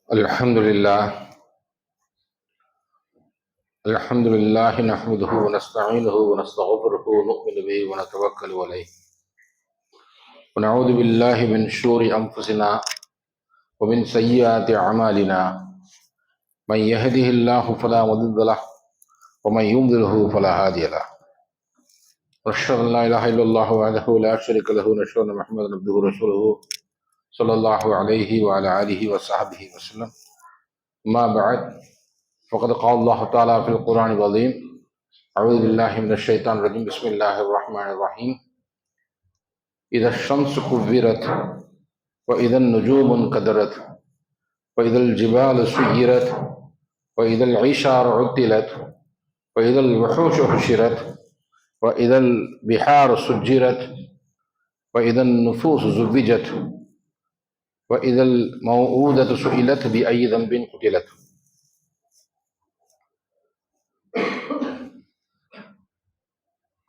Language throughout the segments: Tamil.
الحمد لله نحمده ونستعينه ونستغفره ونؤمن به ونتوكل عليه ونعوذ بالله من شرور أنفسنا ومن سيئات أعمالنا من يهده الله فلا مضل له ومن يضلل فلا هادي له ونشهد أن لا إله إلا الله وحده لا شريك له ونشهد أن محمدا عبده ورسوله صلى الله عليه وعلى آله وصحبه وسلم. ما بعد، فقد قال الله تعالى في القرآن العظيم: أعوذ بالله من الشيطان الرجيم، بسم الله الرحمن الرحيم. إذا الشمس كورت وإذا النجوم انكدرت وإذا الجبال سيرت وإذا العشار عطلت وإذا الوحوش حشرت وإذا البحار سجرت وإذا النفوس زوجت وإذا الموءودة سئلت بأي ذنب قتلت.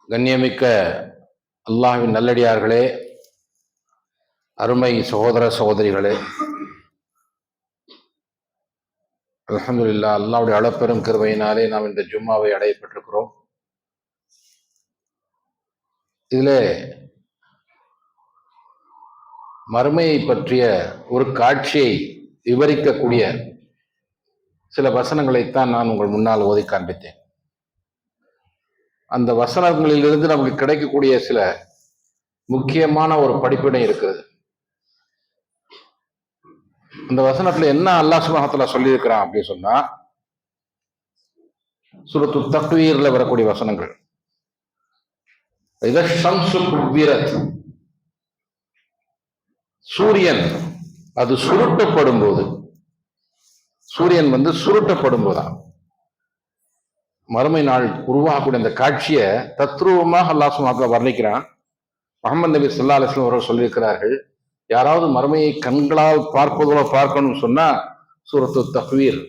கண்ணியமிக்க அல்லாஹ்வின் நல்லடியார்களே, அருமை சகோதர சகோதரிகளே, அல்ஹம்துலில்லாஹ், அல்லாஹ்வுடைய அளப்பெரும் கிருபையினாலே நாம் இந்த ஜும்மாவை அடையப்பட்டிருக்கிறோம். இதிலே மறுமையை பற்றிய ஒரு காட்சியை விவரிக்கக்கூடிய சில வசனங்களைத்தான் நான் உங்கள் முன்னால் ஓதி காண்பித்தேன். அந்த வசனங்களிலிருந்து நமக்கு கிடைக்கக்கூடிய சில முக்கியமான ஒரு படிப்பினை இருக்கிறது. அந்த வசனத்துல என்ன அல்லாஹ் சுப்ஹானஹு வ தஆலா சொல்லியிருக்கிறான் அப்படின்னு சொன்னா, சூரத்து தக்வீர்ல வரக்கூடிய வசனங்கள். இத ஷம்சு குவ்விரத், சூரியன் அது சுருட்டப்படும் போது, சூரியன் சுருட்டப்படும் போதுதான் மறுமை நாள் உருவாகக்கூடிய அந்த காட்சியை தத்ரூபமாக அல்லாஹ் சுப்ஹானஹு வ தஆலா வர்ணிக்கிறான். முஹம்மது நபி ஸல்லல்லாஹு அலைஹி வஸல்லம் அவர்கள் சொல்லியிருக்கிறார்கள், யாராவது மறுமையை கண்களால் பார்ப்பதோட பார்க்கணும்னு சொன்னா சூரத்து தக்வீர்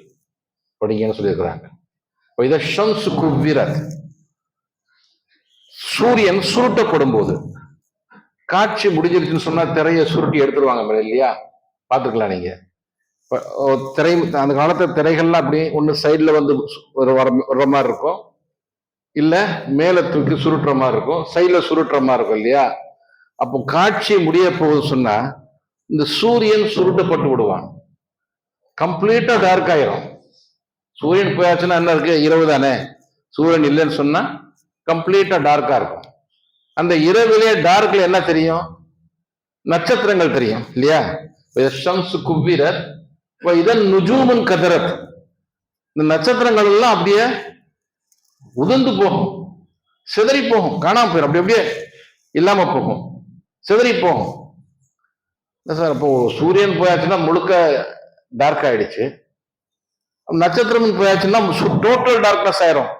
படிங்கன்னு சொல்லியிருக்கிறாங்க. இத ஷம்சு குவ்விரத், சூரியன் சுருட்டப்படும் போது. காட்சி முடிஞ்சிருச்சுன்னு சொன்னா திரையை சுருட்டி எடுத்துருவாங்க இல்லையா, பார்த்துக்கலாம் நீங்க. திரை அந்த காலத்து திரைகள்லாம் அப்படி ஒன்று சைடில் வர மாதிரி இருக்கும், இல்லை மேலே தூக்கி சுருட்டுற மாதிரி இருக்கும், சைடில் சுருட்டுற மாதிரி இருக்கும் இல்லையா. அப்போ காட்சி முடிய போகுது சொன்னா இந்த சூரியன் சுருட்டப்பட்டு விடுவான், கம்ப்ளீட்டா டார்க் ஆயிரும். சூரியன் போயாச்சுன்னா என்ன இருக்கு, இரவு தானே. சூரியன் இல்லைன்னு சொன்னா கம்ப்ளீட்டா டார்க்கா இருக்கும். அந்த இரவிலே டார்க்ல என்ன தெரியும், நட்சத்திரங்கள் தெரியும் இல்லையா. குவ்விரத் இதன் நுஜூமுன் கதரத், இந்த நட்சத்திரங்கள் எல்லாம் அப்படியே உதிர்ந்து போகும், சிதறி போகும், காணாம போயிடும், அப்படி அப்படியே இல்லாம போகும், சிதறி போகும். சார், இப்போ சூரியன் போயாச்சுன்னா முழுக்க டார்க் ஆயிடுச்சு, நட்சத்திரம் போயாச்சுன்னா டோட்டல் டார்க்னஸ் ஆயிரும்.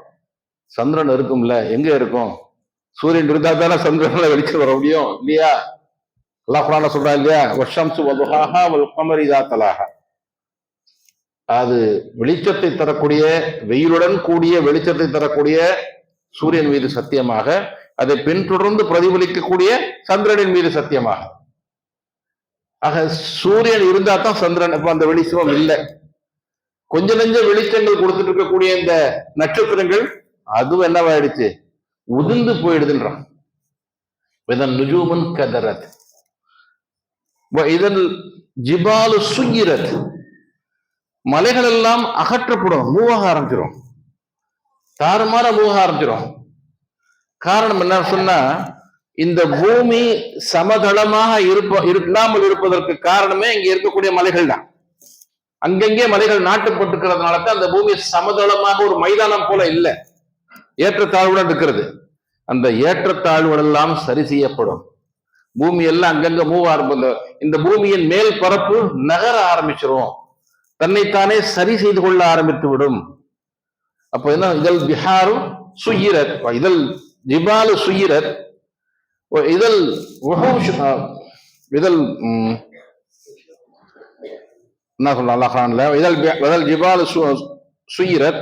சந்திரன் இருக்கும்ல, எங்க இருக்கும், சூரியன் இருந்தா தானே சந்திரன்ல வெளிச்சம் வர முடியும் இல்லையா. அல்லாஹ் குர்ஆன்ல சொல்றா இல்லையா, வஷம்சு வதுஹாஹா வல் கமரி இதா தலாஹா, அது வெளிச்சத்தை தரக்கூடிய, வெயிலுடன் கூடிய வெளிச்சத்தை தரக்கூடிய சூரியன் மீது சத்தியமாக, அதை பின்தொடர்ந்து பிரதிபலிக்கக்கூடிய சந்திரனின் மீது சத்தியமாக. ஆக சூரியன் இருந்தா தான் சந்திரன். அப்ப அந்த வெளிச்சம் இல்லை, கொஞ்ச நெஞ்ச வெளிச்சங்கள் கொடுத்துட்டு இருக்கக்கூடிய இந்த நட்சத்திரங்கள் அதுவும் என்னவாயிடுச்சு, உதிர்ந்து போயிடுதுன்றான். இதன் நுஜூமுன் கதரத் இதன் ஜிபாலு சுகிரத், மலைகள் எல்லாம் அகற்றப்படும், மூவாக ஆரம்பிச்சிடும், தாறுமாற மூவ ஆரம்பிச்சிடும். காரணம் என்ன சொன்னா, இந்த பூமி சமதளமாக இல்லாமல் இருப்பதற்கு காரணமே இங்க இருக்கக்கூடிய மலைகள் தான். அங்கங்கே மலைகள் நாட்டுப்பட்டுக்கிறதுனால தான் அந்த பூமி சமதளமாக ஒரு மைதானம் போல இல்லை, ஏற்றத்தாழ்வுடன் இருக்கிறது. அந்த ஏற்றத்தாழ்வுகள் எல்லாம் சரி செய்யப்படும், பூமி எல்லாம் அங்கங்க மூவ் ஆரம்பிச்சு இந்த பூமியின் மேல் பரப்பு நகர ஆரம்பிச்சிரும், தன்னைத்தானே சரி செய்து கொள்ள ஆரம்பித்து விடும். அப்ப என்ன, இதழ் பிஹாரு சுயிரத் இதழ் ஜிபாலு சுயிரத் இதழ் இதழ் என்ன சொல்ல அல்லாஹ்ல, இதழ் ஜிபாலு சுயிரத்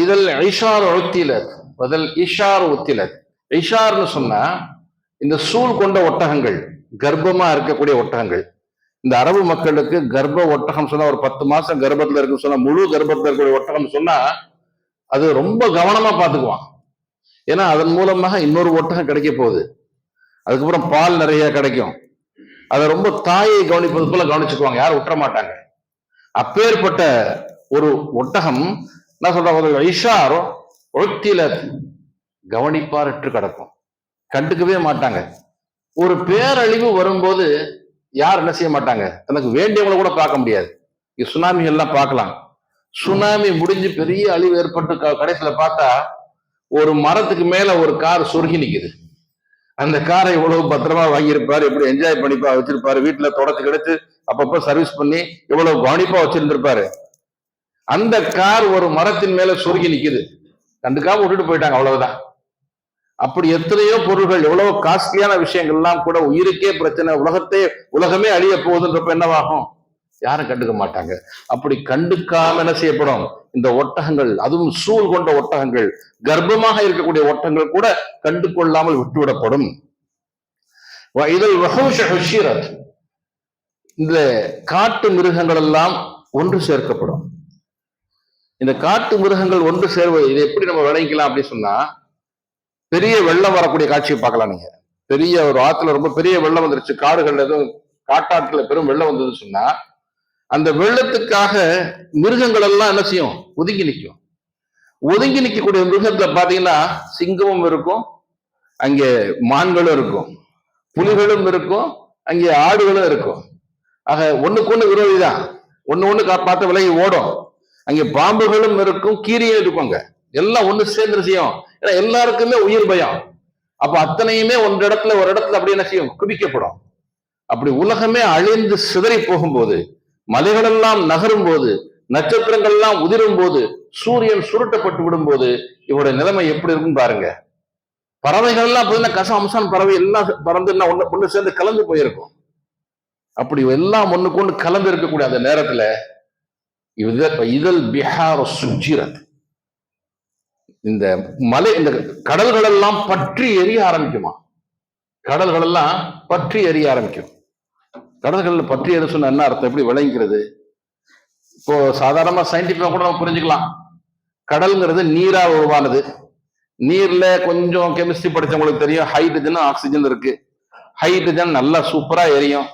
இதழ் ஐஷார் உத்திலத் இதழ் இஷார் உத்திலத். இஷார்னு சொன்னா இந்த சூழ் கொண்ட ஒட்டகங்கள், கர்ப்பமா இருக்கக்கூடிய ஒட்டகங்கள், இந்த அரபு மக்களுக்கு கர்ப்ப ஒட்டகம் சொன்னா ஒரு 10 மாசம் கர்ப்பத்துல இருக்குன்னு சொன்னா, முழு கர்ப்பத்துல இருக்கக்கூடிய ஒட்டகம் சொன்னா அது ரொம்ப கவனமா பாத்துக்குவான். ஏன்னா அதன் மூலமாக இன்னொரு ஒட்டகம் கிடைக்க போகுது, அதுக்கப்புறம் பால் நிறைய கிடைக்கும். அதை ரொம்ப தாயை கவனிப்பது போல கவனிச்சுக்குவாங்க, யாரும் விட்டுற மாட்டாங்க. அப்பேற்பட்ட ஒரு ஒட்டகம் என்ன சொல்றாங்க, ஐஷாரோ ஒத்தில கவனிப்பாரற்று கிடக்கும், கண்டுக்கவே மாட்டாங்க. ஒரு பேரழிவு வரும்போது யார் என்ன செய்ய மாட்டாங்க, தனக்கு வேண்டியவங்களை கூட பார்க்க முடியாது. சுனாமி எல்லாம் பார்க்கலாம், சுனாமி முடிஞ்சு பெரிய அழிவு ஏற்பட்டு கடைசியில பார்த்தா ஒரு மரத்துக்கு மேல ஒரு கார் சொருகி நிக்குது. அந்த காரை எவ்வளவு பத்திரமா வாங்கியிருப்பாரு, எப்படி என்ஜாய் பண்ணிப்பா வச்சிருப்பாரு, வீட்டுல தொடச்சு கிடைச்சு அப்பப்ப சர்வீஸ் பண்ணி எவ்வளவு கவனிப்பா வச்சிருந்திருப்பாரு. அந்த கார் ஒரு மரத்தின் மேல சொருகி நிக்குது, கண்டுக்காம விட்டுட்டு போயிட்டாங்க, அவ்வளவுதான். அப்படி எத்தனையோ பொருள்கள், எவ்வளவு காஸ்ட்லியான விஷயங்கள் எல்லாம் கூட உயிருக்கே பிரச்சனை, உலகமே அழிய போகுதுன்றப்ப என்னவாகும், யாரும் கண்டுக்க மாட்டாங்க. அப்படி கண்டுக்காம என்ன செய்யப்படும், இந்த ஒட்டகங்கள், அதுவும் சூழ் கொண்ட ஒட்டகங்கள், கர்ப்பமாக இருக்கக்கூடிய ஒட்டகங்கள் கூட கண்டு கொள்ளாமல் விட்டுவிடப்படும். இந்த காட்டு மிருகங்கள் எல்லாம் ஒன்று சேர்க்கப்படும். இந்த காட்டு மிருகங்கள் ஒன்று சேர்வது இதை எப்படி நம்ம விளைவிக்கலாம் அப்படின்னு சொன்னா, பெரிய வெள்ளம் வரக்கூடிய காட்சியை பார்க்கலாம். நீங்க பெரிய ஒரு ஆத்துல ரொம்ப பெரிய வெள்ளம் வந்துருச்சு, காடுகள்ல எதுவும் காட்டாட்டுல பெரும் வெள்ளம் வந்ததுன்னு சொன்னா, அந்த வெள்ளத்துக்காக மிருகங்கள் எல்லாம் என்ன செய்யும், ஒதுங்கி நிற்கும். ஒதுங்கி நிற்கக்கூடிய மிருகத்துல பாத்தீங்கன்னா சிங்கமும் இருக்கும், அங்கே மான்களும் இருக்கும், புலிகளும் இருக்கும், அங்கே ஆடுகளும் இருக்கும். ஆக ஒண்ணுக்கு ஒண்ணு விரோதி தான், ஒண்ணு பார்த்து விலகி ஓடும். அங்கே பாம்புகளும் இருக்கும், கீரியும் இருக்குங்க, எல்லாம் ஒண்ணு சேர்ந்து செய்யும். ஏன்னா எல்லாருக்குமே உயிர் பயம். அப்ப அத்தனையுமே ஒரு இடத்துல அப்படி என்ன செய்யும், குவிக்கப்படும். அப்படி உலகமே அழிந்து சிதறி போகும்போது, மலைகளெல்லாம் நகரும் போது, நட்சத்திரங்கள் எல்லாம் உதிரும் போது, சூரியன் சுருட்டப்பட்டு விடும் போது இவருடைய நிலைமை எப்படி இருக்குன்னு பாருங்க. பறவைகள் எல்லாம் பார்த்தீங்கன்னா கச அம்சான் பறவை எல்லாம் பறந்து ஒண்ணு சேர்ந்து கலந்து போயிருக்கும். அப்படி எல்லாம் ஒண்ணுக்கு ஒண்ணு கலந்து இருக்கக்கூடிய அந்த நேரத்துல இதழ் பிஹார சுஜிரத், இந்த மலை, இந்த கடல்கள் எல்லாம் பற்றி எரிய ஆரம்பிக்குமா, கடல்கள் எல்லாம் பற்றி எரிய ஆரம்பிக்கும். கடல்கள் பற்றி எது சொன்ன என்ன அர்த்தம், எப்படி விளங்கிறது? இப்போ சாதாரணமா சயின்டிஃபிக்கா கூட நம்ம புரிஞ்சுக்கலாம். கடல்ங்கிறது நீரா உருவானது. நீர்ல கொஞ்சம் கெமிஸ்ட்ரி படிச்சவங்களுக்கு தெரியும், ஹைட்ரஜன் ஆக்சிஜன் இருக்கு. ஹைட்ரஜன் நல்லா சூப்பரா எரியும்,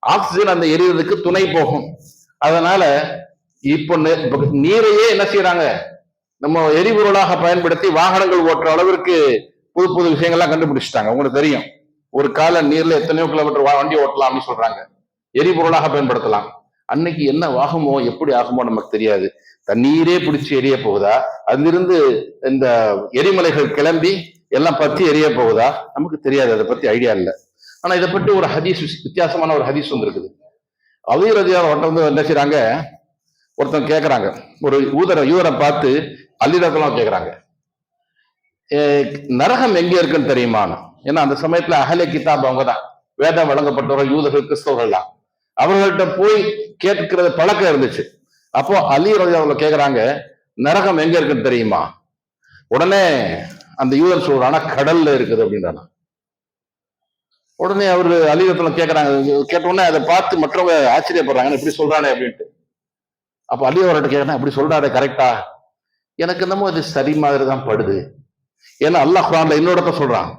ஆக்சிஜன் அந்த எரியறதுக்கு துணை போகும். அதனால இப்போ நீரையே என்ன செய்யறாங்க, நம்ம எரிபொருளாக பயன்படுத்தி வாகனங்கள் ஓட்டுற அளவிற்கு புது புது விஷயங்கள்லாம் கண்டுபிடிச்சிட்டாங்க. உங்களுக்கு தெரியும், ஒரு கால நீர்ல எத்தனையோ கிலோமீட்டர் வண்டி ஓட்டலாம் அப்படின்னு சொல்றாங்க, எரிபொருளாக பயன்படுத்தலாம். அன்னைக்கு என்ன ஆகுமோ, எப்படி ஆகுமோ நமக்கு தெரியாது. தண்ணீரே பிடிச்சி எரிய போகுதா, அதிலிருந்து இந்த எரிமலைகள் கிளம்பி எல்லாம் பத்தி எரிய போகுதா, நமக்கு தெரியாது, அதை பத்தி ஐடியா இல்லை. ஆனா இதை பற்றி ஒரு ஹதீஸ், வித்தியாசமான ஒரு ஹதீஸ் வந்து இருக்குது. அலிரதியார் வந்து என்ன செய்யறாங்க, ஒருத்தன் கேட்கறாங்க, ஒரு யூதரை பார்த்து அலிரதெல்லாம் கேட்கறாங்க, நரகம் எங்க இருக்குன்னு தெரியுமான்னு. ஏன்னா அந்த சமயத்துல அஹ்லே கிதாப் அவங்க தான், வேதம் வழங்கப்பட்டவர்கள் யூதர்கள் கிறிஸ்தவர்கள் தான், அவர்கள்ட்ட போய் கேட்கிறது பழக்கம் இருந்துச்சு. அப்போ அலி ரலியல்லாஹு கேட்கறாங்க, நரகம் எங்க இருக்குன்னு தெரியுமா? உடனே அந்த யூதர் சொல்றானா, கடல்ல இருக்குது அப்படின்றானா. உடனே அவரு அலி ரலியல்லாஹு கேட்கறாங்க, கேட்ட உடனே அதை பார்த்து மற்றவங்க ஆச்சரியப்படுறாங்க, இப்படி சொல்றானே அப்படின்ட்டு. அப்ப அலி அவர்கிட்ட கேட்கறேன், இப்படி சொல்றாரு கரெக்டா? எனக்கு என்னமோ அது சரி மாதிரி தான் படுது. ஏன்னா அல்லாஹ் குர்ஆன்ல இன்னொரு சொல்றான்,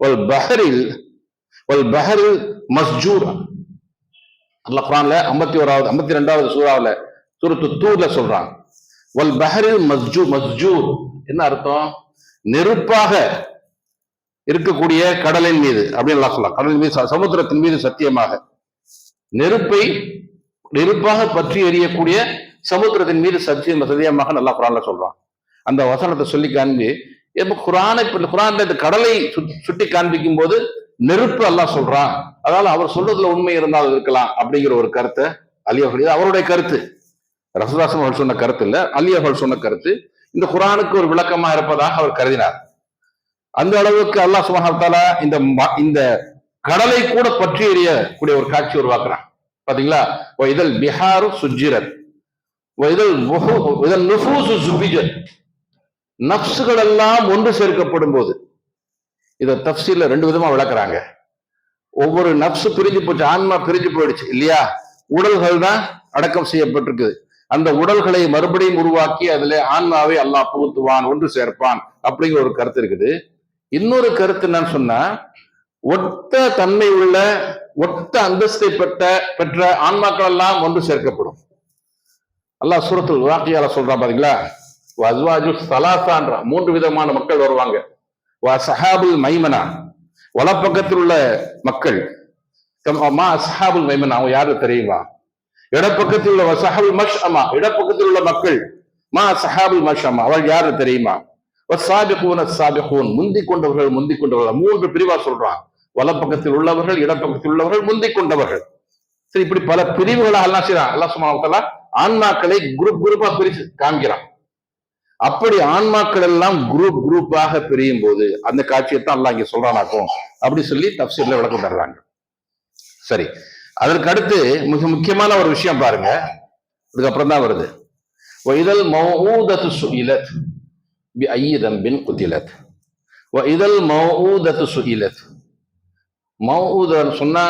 வல் பஹரில் மஸ்ஜூர். அல்லாஹ் குர்ஆன்ல 52வது சூராவுல சூரத்து தூர்ல சொல்றான், வல் பஹரில் மஸ்ஜூர். என்ன அர்த்தம்? நெருப்பாக இருக்கக்கூடிய கடலின் மீது அப்படின்னு அல்லாஹ் சொல்றான். கடலின் மீது, சமுத்திரத்தின் மீது சத்தியமாக. நெருப்பாக பற்றி எரியக்கூடிய சமுத்திரத்தின் மீது சத்தியமாக நல்லா குர்ஆன்ல சொல்றான். அந்த வசனத்தை சொல்லி காண்பி, குர்ஆன்ல இந்த கடலை சுட்டி காண்பிக்கும் போது நெருப்பு அல்லாஹ் சொல்றான், அதனால அவர் சொல்றதுல உண்மை இருந்தால் இருக்கலாம் அப்படிங்கிற ஒரு கருத்தை அலி அவர்கள், அவருடைய கருத்து, ரசூலுல்லாஹி அவர்கள் சொன்ன கருத்து இல்ல, அலி அவர்கள் சொன்ன கருத்து இந்த குர்ஆனுக்கு ஒரு விளக்கமா இருப்பதாக அவர் கருதினார். அந்த அளவுக்கு அல்லாஹ் சுப்ஹானஹு வ தஆலா இந்த கடலை கூட பற்றி எறியக்கூடிய ஒரு காட்சி உருவாக்குறான். பாத்தீங்களா? இதழ் பிஹாரு சுஜிரத், இதழ் நுஃபூசு சுபிஜத், நஃப்ஸுகள் எல்லாம் ஒன்று சேர்க்கப்படும் போது. இதை தஃப்சீர்ல 2 விதமா விளக்குறாங்க. ஒவ்வொரு நஃப்ஸு பிரிஞ்சு போச்சு, ஆன்மா பிரிஞ்சு போயிடுச்சு இல்லையா? உடல்கள் தான் அடக்கம் செய்யப்பட்டிருக்குது. அந்த உடல்களை மறுபடியும் உருவாக்கி அதுல ஆன்மாவை அல்லாஹ் புகுத்துவான், ஒன்று சேர்ப்பான் அப்படிங்கிற ஒரு கருத்து இருக்குது. இன்னொரு கருத்து என்னன்னு சொன்னா, ஒத்த தன்மை உள்ள ஒத்த அந்தஸ்தை பெற்ற ஆன்மாக்கள் எல்லாம் ஒன்று சேர்க்கப்படும். அல்லாஹ் சூரத்துல் வாக்கியால சொல்றான் பாத்தீங்களா, வஸ்வாஜு சலாசான்ற 3 விதமான மக்கள் வருவாங்க. சஹாபுல் மைமனா, வலப்பக்கத்தில் உள்ள மக்கள். சஹாபுல் மைமனா அவங்க யாரு தெரியுமா? இடப்பக்கத்தில் உள்ள சஹாபுல் மஷ்அமா, இடப்பக்கத்தில் உள்ள மக்கள். சஹாபுல் மஷ்அமா அவர்கள் யாரு தெரியுமா? முந்திக் கொண்டவர்கள், முந்திக் கொண்டவர்கள். 3 பிரிவா சொல்றான். வலப்பக்கத்தில் உள்ளவர்கள், இடப்பக்கத்தில் உள்ளவர்கள், முந்திக் கொண்டவர்கள். சரி, இப்படி பல பிரிவுகளாக எல்லாம் செய்யறான். அல்லாஹ் சுப்ஹானஹு வ தஆலா ஆன்மாக்களை குரூப்பா பிரிச்சு காண்கிறான். அப்படி ஆன்மாக்கள் எல்லாம் குரூப்பாக பிரியும் போது அந்த காட்சியை தான் அல்லாஹ் இங்க சொல்றானாக்கும் அப்படி சொல்லி தஃப்சீர்ல விளக்கம் தர்றாங்க. சரி, அதற்கு அடுத்து மிக முக்கியமான ஒரு விஷயம் பாருங்க, அதுக்கப்புறம் தான் வருது. வைதல் மௌஊதத்து சுஇலத் பிஅய்யி தம்பின் குதிலத். வைதல் மௌஊதத்து சுஇலத். மௌஊதன்னு சொன்னா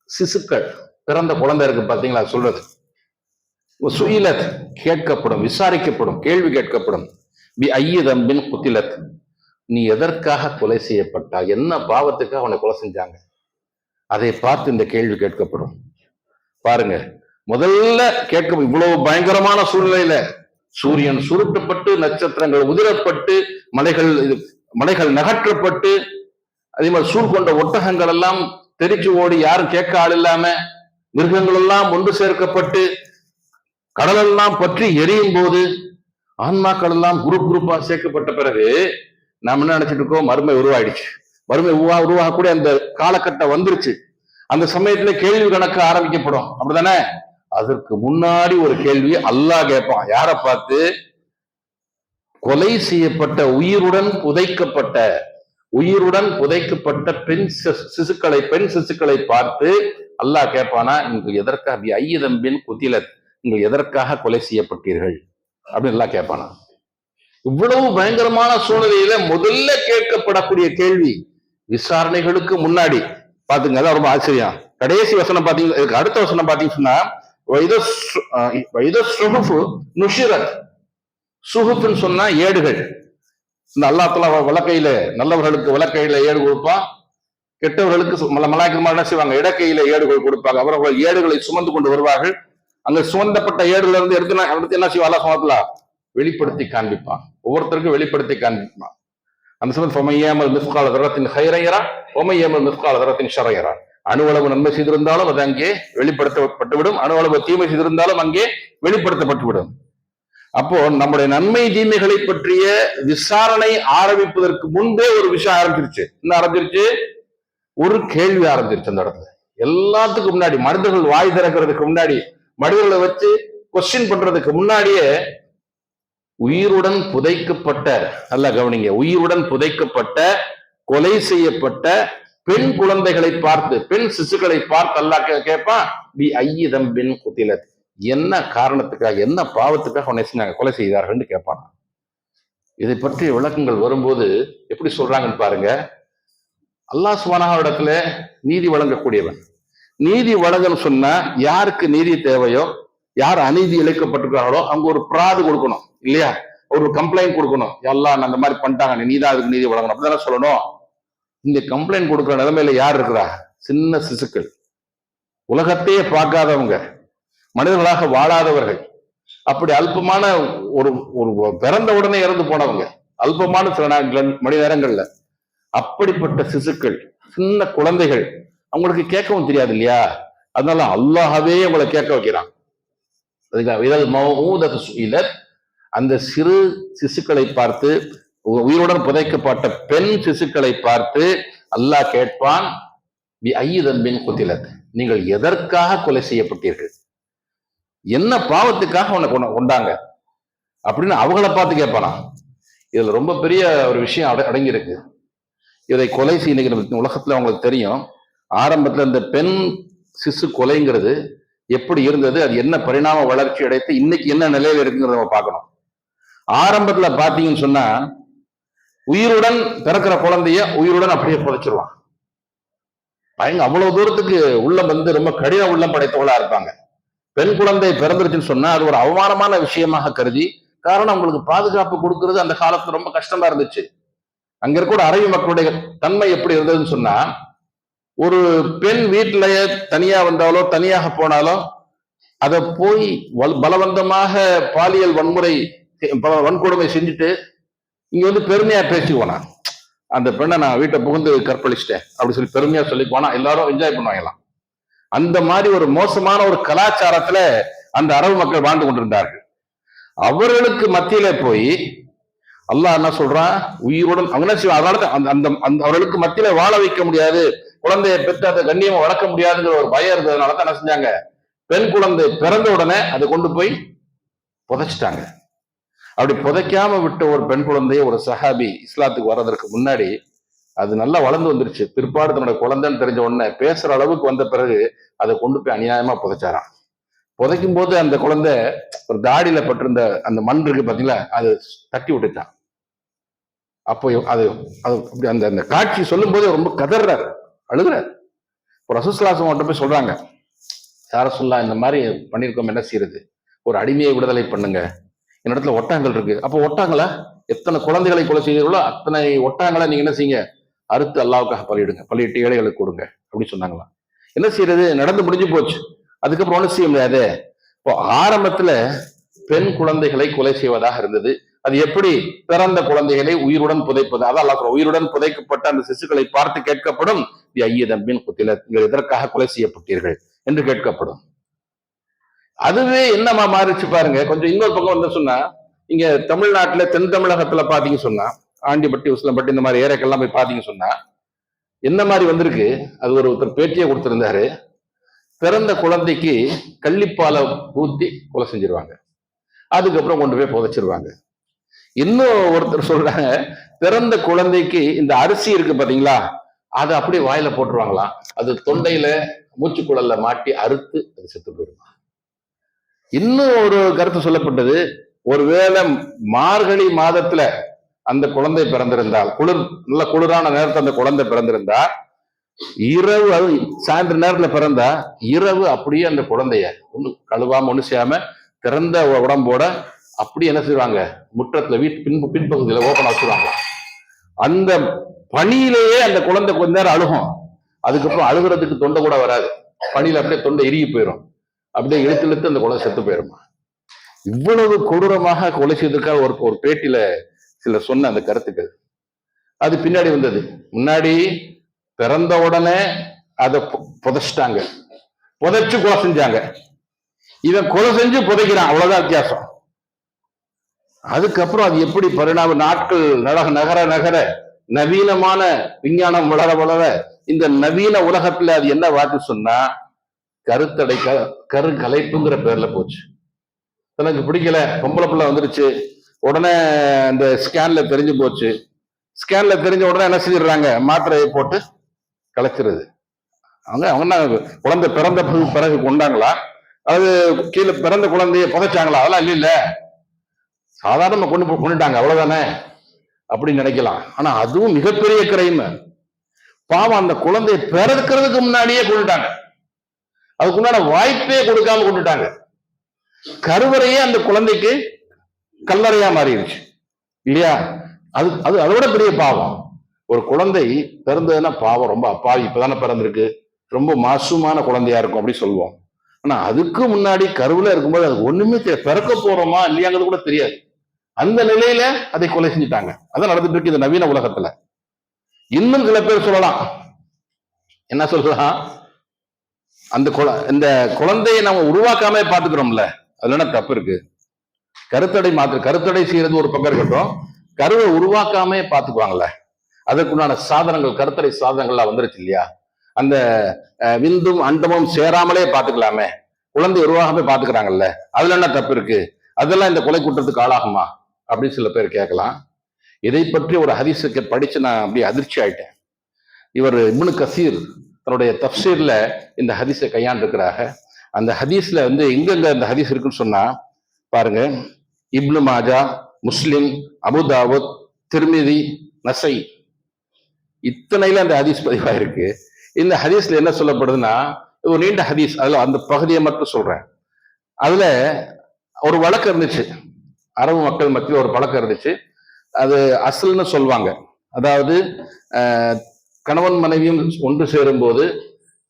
சிசுக்கள், பிறந்த குழந்தை இருக்கு பாத்தீங்களா சொல்றது. சுயிலத் கேட்கப்படும், விசாரிக்கப்படும், கேள்வி கேட்கப்படும். பிஅய்யி தம்பின் குதிலத். நீ எதற்காக கொலை செய்யப்பட்டா, என்ன பாவத்துக்காக அவனை கொலை செஞ்சாங்க, அதை பார்த்து இந்த கேள்வி கேட்கப்படும். பாருங்க, முதல்ல கேட்க இவ்வளவு பயங்கரமான சூழ்நிலையில சூரியன் சுருட்டப்பட்டு, நட்சத்திரங்கள் உதிரப்பட்டு, மலைகள் நகற்றப்பட்டு, அதே மாதிரி சூழ் கொண்ட ஒட்டகங்கள் எல்லாம் தெரிச்சு ஓடி யாரும் கேட்க ஆள் இல்லாம, மிருகங்கள் எல்லாம் ஒன்று சேர்க்கப்பட்டு, கடலெல்லாம் பற்றி எரியும் போது, ஆன்மாக்கள் எல்லாம் குரூப்பா சேர்க்கப்பட்ட பிறகு நாம் என்ன நினைச்சிட்டு இருக்கோம்? மறுமை உருவாயிடுச்சு. மறுமை உருவாகக்கூடிய அந்த காலகட்டம் வந்துருச்சு. அந்த சமயத்துல கேள்வி கணக்கு ஆரம்பிக்கப்படும், அப்படிதானே? அதற்கு முன்னாடி ஒரு கேள்வி அல்லாஹ் கேட்பான். யாரை பார்த்து? கொலை செய்யப்பட்ட உயிருடன் புதைக்கப்பட்ட பெண் சிசுக்களை பார்த்து அல்லாஹ் கேட்பானா, நீங்கள் எதற்காக ஐய தம்பின் குதிலத், நீங்கள் எதற்காக கொலை செய்யப்பட்டீர்கள் அப்படின்னு எல்லாம் கேட்பானா. இவ்வளவு பயங்கரமான சூழ்நிலையில முதல்ல கேட்கப்படக்கூடிய கேள்வி விசாரணைகளுக்கு முன்னாடி பாத்துங்க. அதான் ரொம்ப ஆச்சரியம். கடைசி வசனம் பாத்தீங்க, அடுத்த வசனம் பாத்தீங்கன்னா சுஹுப்னு சொன்னா ஏடுகள். இந்த அல்லாஹ் தஆலா வலக்கையில நல்லவர்களுக்கு வலக்கையில ஏடு கொடுப்பான், கெட்டவர்களுக்கு மலாய்க்கமார் என்ன செய்வாங்க? இடக்கையில ஏடுகள் கொடுப்பாங்க. அவர்கள் ஏடுகளை சுமந்து கொண்டு வருவார்கள். அங்க சுமந்தப்பட்ட ஏடுல இருந்து எடுத்து என்ன செய்வான்? அல்லாஹ் சுப்ஹானஹு வ தஆலா வெளிப்படுத்தி காண்பிப்பான், ஒவ்வொருத்தருக்கும் வெளிப்படுத்தி காண்பிப்பான். அந்த சமயம் ஃபமையாமல் மிஸ்கால தரத்தின் ஹைரையரா ஃபமையாமல் மிஸ்கால தரத்தின் ஷரையரா. அணுவளவு நன்மை செய்திருந்தாலும் அது அங்கே வெளிப்படுத்தப்பட்டுவிடும், அணுவளவு தீமை செய்திருந்தாலும் அங்கே வெளிப்படுத்தப்பட்டுவிடும். அப்போ நம்முடைய நன்மை தீமைகளை பற்றிய விசாரணை ஆரம்பிப்பதற்கு முன்பே ஒரு விஷயம் ஆரம்பிச்சிருச்சு. என்ன ஆரம்பிச்சிருச்சு? ஒரு கேள்வி ஆரம்பிச்சிருச்சு அந்த இடத்துல. எல்லாத்துக்கும் முன்னாடி, மனிதர்கள் வாய் திறக்கிறதுக்கு முன்னாடி, மனிதர்களை வச்சு கொஸ்டின் பண்றதுக்கு முன்னாடியே உயிருடன் புதைக்கப்பட்ட, நல்லா கவனிங்க, உயிருடன் புதைக்கப்பட்ட கொலை செய்யப்பட்ட பெண் குழந்தைகளை பார்த்து, பெண் சிசுக்களை பார்த்து அல்லாஹ் கேட்பான், பிஅய்யி தம்பின் குதிலத், என்ன காரணத்துக்காக, என்ன பாவத்துக்காக உன்னை கொலை செய்தார்கள் கேட்பான். இதை பற்றிய விளக்கங்கள் வரும்போது எப்படி சொல்றாங்கன்னு பாருங்க. அல்லாஹ் சுப்ஹானஹு இடத்துல நீதி வழங்கக்கூடியவன். நீதி வழங்கன்னு சொன்னா யாருக்கு நீதி தேவையோ, யார் அநீதி இழைக்கப்பட்டிருக்காங்களோ அவங்க ஒரு பிராது கொடுக்கணும் இல்லையா? ஒரு கம்ப்ளைண்ட் கொடுக்கணும். எல்லாம் அந்த மாதிரி பண்ணிட்டாங்க, நீதான் அதுக்கு நீதி வழங்கணும் அப்படிதானே சொல்லணும். இந்த கம்ப்ளைண்ட் கொடுக்குற நிலைமையில யார் இருக்கிறா? சின்ன சிசுக்கள், உலகத்தையே பார்க்காதவங்க, மனிதர்களாக வாழாதவர்கள், அப்படி அல்பமான ஒரு பிறந்த உடனே இறந்து போனவங்க, அல்பமான சில மணி நேரங்கள்ல அப்படிப்பட்ட சிசுக்கள், சின்ன குழந்தைகள், அவங்களுக்கு கேட்கவும் தெரியாது இல்லையா? அதனால அல்லாஹ்வே அவங்களை கேட்க வைக்கிறான். அந்த சிறு சிசுக்களை பார்த்து, உயிருடன் புதைக்கப்பட்ட பெண் சிசுக்களை பார்த்து அல்லாஹ் கேட்பான், பிஅய்யி தம்பின் குதிலத், நீங்கள் எதற்காக கொலை செய்யப்பட்டீர்கள், என்ன பாவத்துக்காக உன்னை கொண்டாங்க அப்படின்னு அவங்களை பார்த்து கேட்பானா. இதுல ரொம்ப பெரிய ஒரு விஷயம் அடங்கி இருக்கு. இதை கொலை செய்ய உலகத்துல அவங்களுக்கு தெரியும். ஆரம்பத்துல இந்த பெண் சிசு கொலைங்கிறது எப்படி இருந்தது, அது என்ன பரிணாம வளர்ச்சி அடைத்து இன்னைக்கு என்ன நிலையில இருக்குங்கிறத நம்ம பார்க்கணும். ஆரம்பத்துல பாத்தீங்கன்னு சொன்னா உயிருடன் பிறக்கிற குழந்தைய உயிருடன் அப்படியே புதைச்சிருவான். அவ்வளவு தூரத்துக்கு உள்ளம் வந்து ரொம்ப கடின உள்ளம் படைத்தவளா இருப்பாங்க. பெண் குழந்தை பிறந்துருச்சுன்னு சொன்னா அது ஒரு அவமானமான விஷயமாக கருதி, காரணம் அவங்களுக்கு பாதுகாப்பு கொடுக்கறது அந்த காலத்துல ரொம்ப கஷ்டமா இருந்துச்சு. அங்க இருக்கிற அரபி மக்களுடைய தன்மை எப்படி இருந்ததுன்னு சொன்னா, ஒரு பெண் வீட்டிலேயே தனியா வந்தாலோ தனியாக போனாலோ அதை போய் பலவந்தமாக பாலியல் வன்கொடுமை செஞ்சுட்டு இங்க வந்து பெருமையா பேசிக்குவோனா, அந்த பெண்ணை நான் வீட்டை புகுந்து கற்பழிச்சிட்டேன் அப்படி சொல்லி பெருமையா சொல்லிக்குவோனா எல்லாரும் என்ஜாய் பண்ணுவாங்களாம். அந்த மாதிரி ஒரு மோசமான ஒரு கலாச்சாரத்துல அந்த அரபு மக்கள் வாழ்ந்து கொண்டிருந்தார்கள். அவர்களுக்கு மத்தியில போய் அல்லாஹ் என்ன சொல்றான், உயிருடன் அதனால அந்த அவர்களுக்கு மத்தியில வாழ வைக்க முடியாது, குழந்தையை பெற்று அதை கண்ணியமா வளர்க்க முடியாதுங்கிற ஒரு பயம் இருந்ததுனால தான் என்ன செஞ்சாங்க, பெண் குழந்தை பிறந்த உடனே அதை கொண்டு போய் புதைச்சிட்டாங்க. அப்படி புதைக்காம விட்ட ஒரு பெண் குழந்தைய ஒரு சஹாபி இஸ்லாத்துக்கு வர்றதற்கு முன்னாடி அது நல்லா வளர்ந்து வந்துருச்சு. பிற்பாடு தன்னோட குழந்தைன்னு தெரிஞ்ச உடனே பேசுற அளவுக்கு வந்த பிறகு அதை கொண்டு போய் அநியாயமா புதைச்சாராம். புதைக்கும் போது அந்த குழந்தை ஒரு தாடியில பட்டிருந்த அந்த மண் இருக்கு பாத்தீங்களா, அது தட்டி விட்டுச்சான். அப்போ அது அப்படி அந்த அந்த காட்சி சொல்லும் போது ரொம்ப கதறாரு, அழுகுறாரு. ரசூலுல்லாஹி அவர்கிட்ட போய் சொல்றாங்க, யார சொல்லலாம் இந்த மாதிரி பண்ணிருக்கோம், என்ன செய்யறது, ஒரு அடிமையை விடுதலை பண்ணுங்க, என்னிடத்துல ஒட்டகங்கள் இருக்கு. அப்போ ஒட்டகங்களா, எத்தனை குழந்தைகளை கொலை செய்கிறீர்களோ அத்தனை ஒட்டகங்களை நீங்க என்ன செய்யுங்க, அறுத்து அல்லாவுக்காக பலியிடுங்க, பலியிட்டு ஏழைகளுக்கு கொடுங்க அப்படின்னு சொன்னாங்களாம். என்ன செய்யறது, நடந்து முடிஞ்சு போச்சு, அதுக்கப்புறம் ஒன்றும் செய்ய முடியாது. இப்போ ஆரம்பத்துல பெண் குழந்தைகளை கொலை செய்வதாக இருந்தது. அது எப்படி, பிறந்த குழந்தைகளை உயிருடன் புதைப்பது, அதான் உயிருடன் புதைக்கப்பட்ட அந்த சிசுக்களை பார்த்து கேட்கப்படும், ஐயதம்பின் குத்தில, நீங்கள் எதற்காக கொலை செய்யப்பட்டீர்கள் என்று கேட்கப்படும். அதுவே என்னமா மாறிச்சு பாருங்க. கொஞ்சம் இன்னொரு பக்கம் வந்து சொன்னா, இங்க தமிழ்நாட்டுல தென் தமிழகத்துல பாத்தீங்க சொன்னா, ஆண்டிப்பட்டி உசிலம்பட்டி இந்த மாதிரி ஏரியாக்கெல்லாம் போய் பாத்தீங்க சொன்னா என்ன மாதிரி வந்திருக்கு. அது ஒருத்தர் பேட்டியை கொடுத்திருந்தாரு, பிறந்த குழந்தைக்கு கள்ளிப்பாலை ஊத்தி கொலை செஞ்சிருவாங்க, அதுக்கப்புறம் கொண்டு போய் புதைச்சிருவாங்க. இன்னும் ஒருத்தர் சொல்றாங்க, பிறந்த குழந்தைக்கு இந்த அரிசி இருக்கு பாத்தீங்களா, அதை அப்படியே வாயில போட்டுருவாங்களாம், அது தொண்டையில மூச்சுக்குழல்ல மாட்டி அறுத்து அது செத்து போயிருமா. இன்னும் ஒரு கருத்து சொல்லப்பட்டது, ஒருவேளை மார்கழி மாதத்துல அந்த குழந்தை பிறந்திருந்தால், நல்ல குளிரான நேரத்தில் அந்த குழந்தை பிறந்திருந்தா, இரவு சாயந்தர நேரத்துல பிறந்தா இரவு அப்படியே அந்த குழந்தைய ஒண்ணு கழுவாம ஒண்ணு செய்யாம பிறந்த உடம்போட அப்படி என்ன செய்வாங்க, முற்றத்துல வீட்டு பின்பகுதியில ஓப்பன் வச்சுருவாங்க. அந்த பனியிலேயே அந்த குழந்தை கொஞ்ச நேரம் அழுகும், அதுக்கப்புறம் அழுகிறதுக்கு தொண்டை கூட வராது, பனியில அப்படியே தொண்டை இறுகி போயிடும், அப்படியே இழுத்து அந்த குழந்தை செத்து போயிருமா. இவ்வளவு கொடூரமாக கொலை செய்ததுக்காக ஒரு பேட்டியில சிலர் சொன்ன அந்த கருத்துக்கள். அது பின்னாடி வந்தது. முன்னாடி பிறந்த உடனே அதை புதைச்சிட்டாங்க, புதைச்சு கொலை செஞ்சாங்க, இதை கொலை செஞ்சு புதைக்கிறான், அவ்வளவுதான் வித்தியாசம். அதுக்கப்புறம் அது எப்படி பரிணாம, நாட்கள் நகர நகர நவீனமான விஞ்ஞானம் வளர வளர இந்த நவீன உலகத்துல அது என்ன வாக்கு சொன்னா, கருத்தடை கரு கலைப்புங்கிற பேர்ல போச்சு. எனக்கு பிடிக்கல, பொம்பளை பிள்ளை வந்துருச்சு, உடனே இந்த ஸ்கேன்ல தெரிஞ்சு போச்சு, ஸ்கேன்ல தெரிஞ்ச உடனே என்ன செஞ்சிடுறாங்க, மாத்திரையை போட்டு கலைச்சிருது. அவங்க குழந்தை பிறந்த பிறகு கொண்டாங்களா, அது கீழே பிறந்த குழந்தைய புதைச்சாங்களா, அதெல்லாம் இல்ல, சாதாரண கொண்டுட்டாங்க அவ்வளவுதானே அப்படின்னு நினைக்கலாம். ஆனா அதுவும் மிகப்பெரிய கிரைம். பாவம், அந்த குழந்தைய பிறக்கிறதுக்கு முன்னாடியே கொண்டுட்டாங்க, அதுக்குண்டான வாய்ப்பே கொடுக்காம கொண்டுட்டாங்க. கருவறையே அந்த குழந்தைக்கு கல்லறையா மாறிடுச்சு இல்லையா. அது அது அதோட பெரிய பாவம். ஒரு குழந்தை பிறந்ததுன்னா பாவம், ரொம்ப அப்பாவி, இப்பதானே பிறந்திருக்கு, ரொம்ப மாசுமான குழந்தையா இருக்கும் அப்படி சொல்லுவோம். ஆனா அதுக்கு முன்னாடி கருவுல இருக்கும்போது அது ஒண்ணுமே பிறக்க போறோமா இல்லையாங்கிறது கூட தெரியாது, அந்த நிலையில அதை கொலை செஞ்சுட்டாங்க. அதான் நடந்துட்டு இருக்கு இந்த நவீன உலகத்துல. இன்னும் சில பேர் சொல்லலாம், என்ன சொல்லலாம், இந்த குழந்தையை நம்ம உருவாக்காம பாத்துக்கிறோம்ல, அதுல என்ன தப்பு இருக்கு. கருத்தடை செய்யறது ஒரு பக்கம் இருக்கட்டும், கருவை உருவாக்காம பாத்துக்குவாங்கல்ல, அதற்குண்டான சாதனங்கள், கருத்தடை சாதனங்கள்லாம் வந்துருச்சு இல்லையா. அந்த விந்தும் அண்டமும் சேராமலே பாத்துக்கலாமே, குழந்தை உருவாகவே பாத்துக்கிறாங்கல்ல, அதுல என்ன தப்பு இருக்கு, அதெல்லாம் இந்த கொலை குற்றத்துக்கு ஆளாகுமா அப்படின்னு சில பேர் கேட்கலாம். இதை பற்றி ஒரு ஹதீஸுக்கு படிச்சு நான் அப்படியே அதிர்ச்சி ஆயிட்டேன். இவர் இப்னு கசீர் தன்னுடைய தஃப்சீர்ல இந்த ஹதீஸை கையாண்டிருக்கிறாங்க. அந்த ஹதீஸ்ல வந்து எங்கெங்க அந்த ஹதீஸ் இருக்குன்னு சொன்னா பாருங்க, இப்னு மாஜா, முஸ்லிம், அபுதாவுத், திர்மிதி, நசை, இத்தனையில அந்த ஹதீஸ் பதிவாயிருக்கு. இந்த ஹதீஸ்ல என்ன சொல்லப்படுதுன்னா, ஒரு நீண்ட ஹதீஸ், அதுல அந்த பகுதியை மட்டும் சொல்றேன். அதுல ஒரு வழக்கம் இருந்துச்சு, அரபு மக்கள் மத்தியில் ஒரு பழக்கம் இருந்துச்சு. அது அசல்னு சொல்லுவாங்க. அதாவது கணவன் மனைவியும் ஒன்று சேரும் போது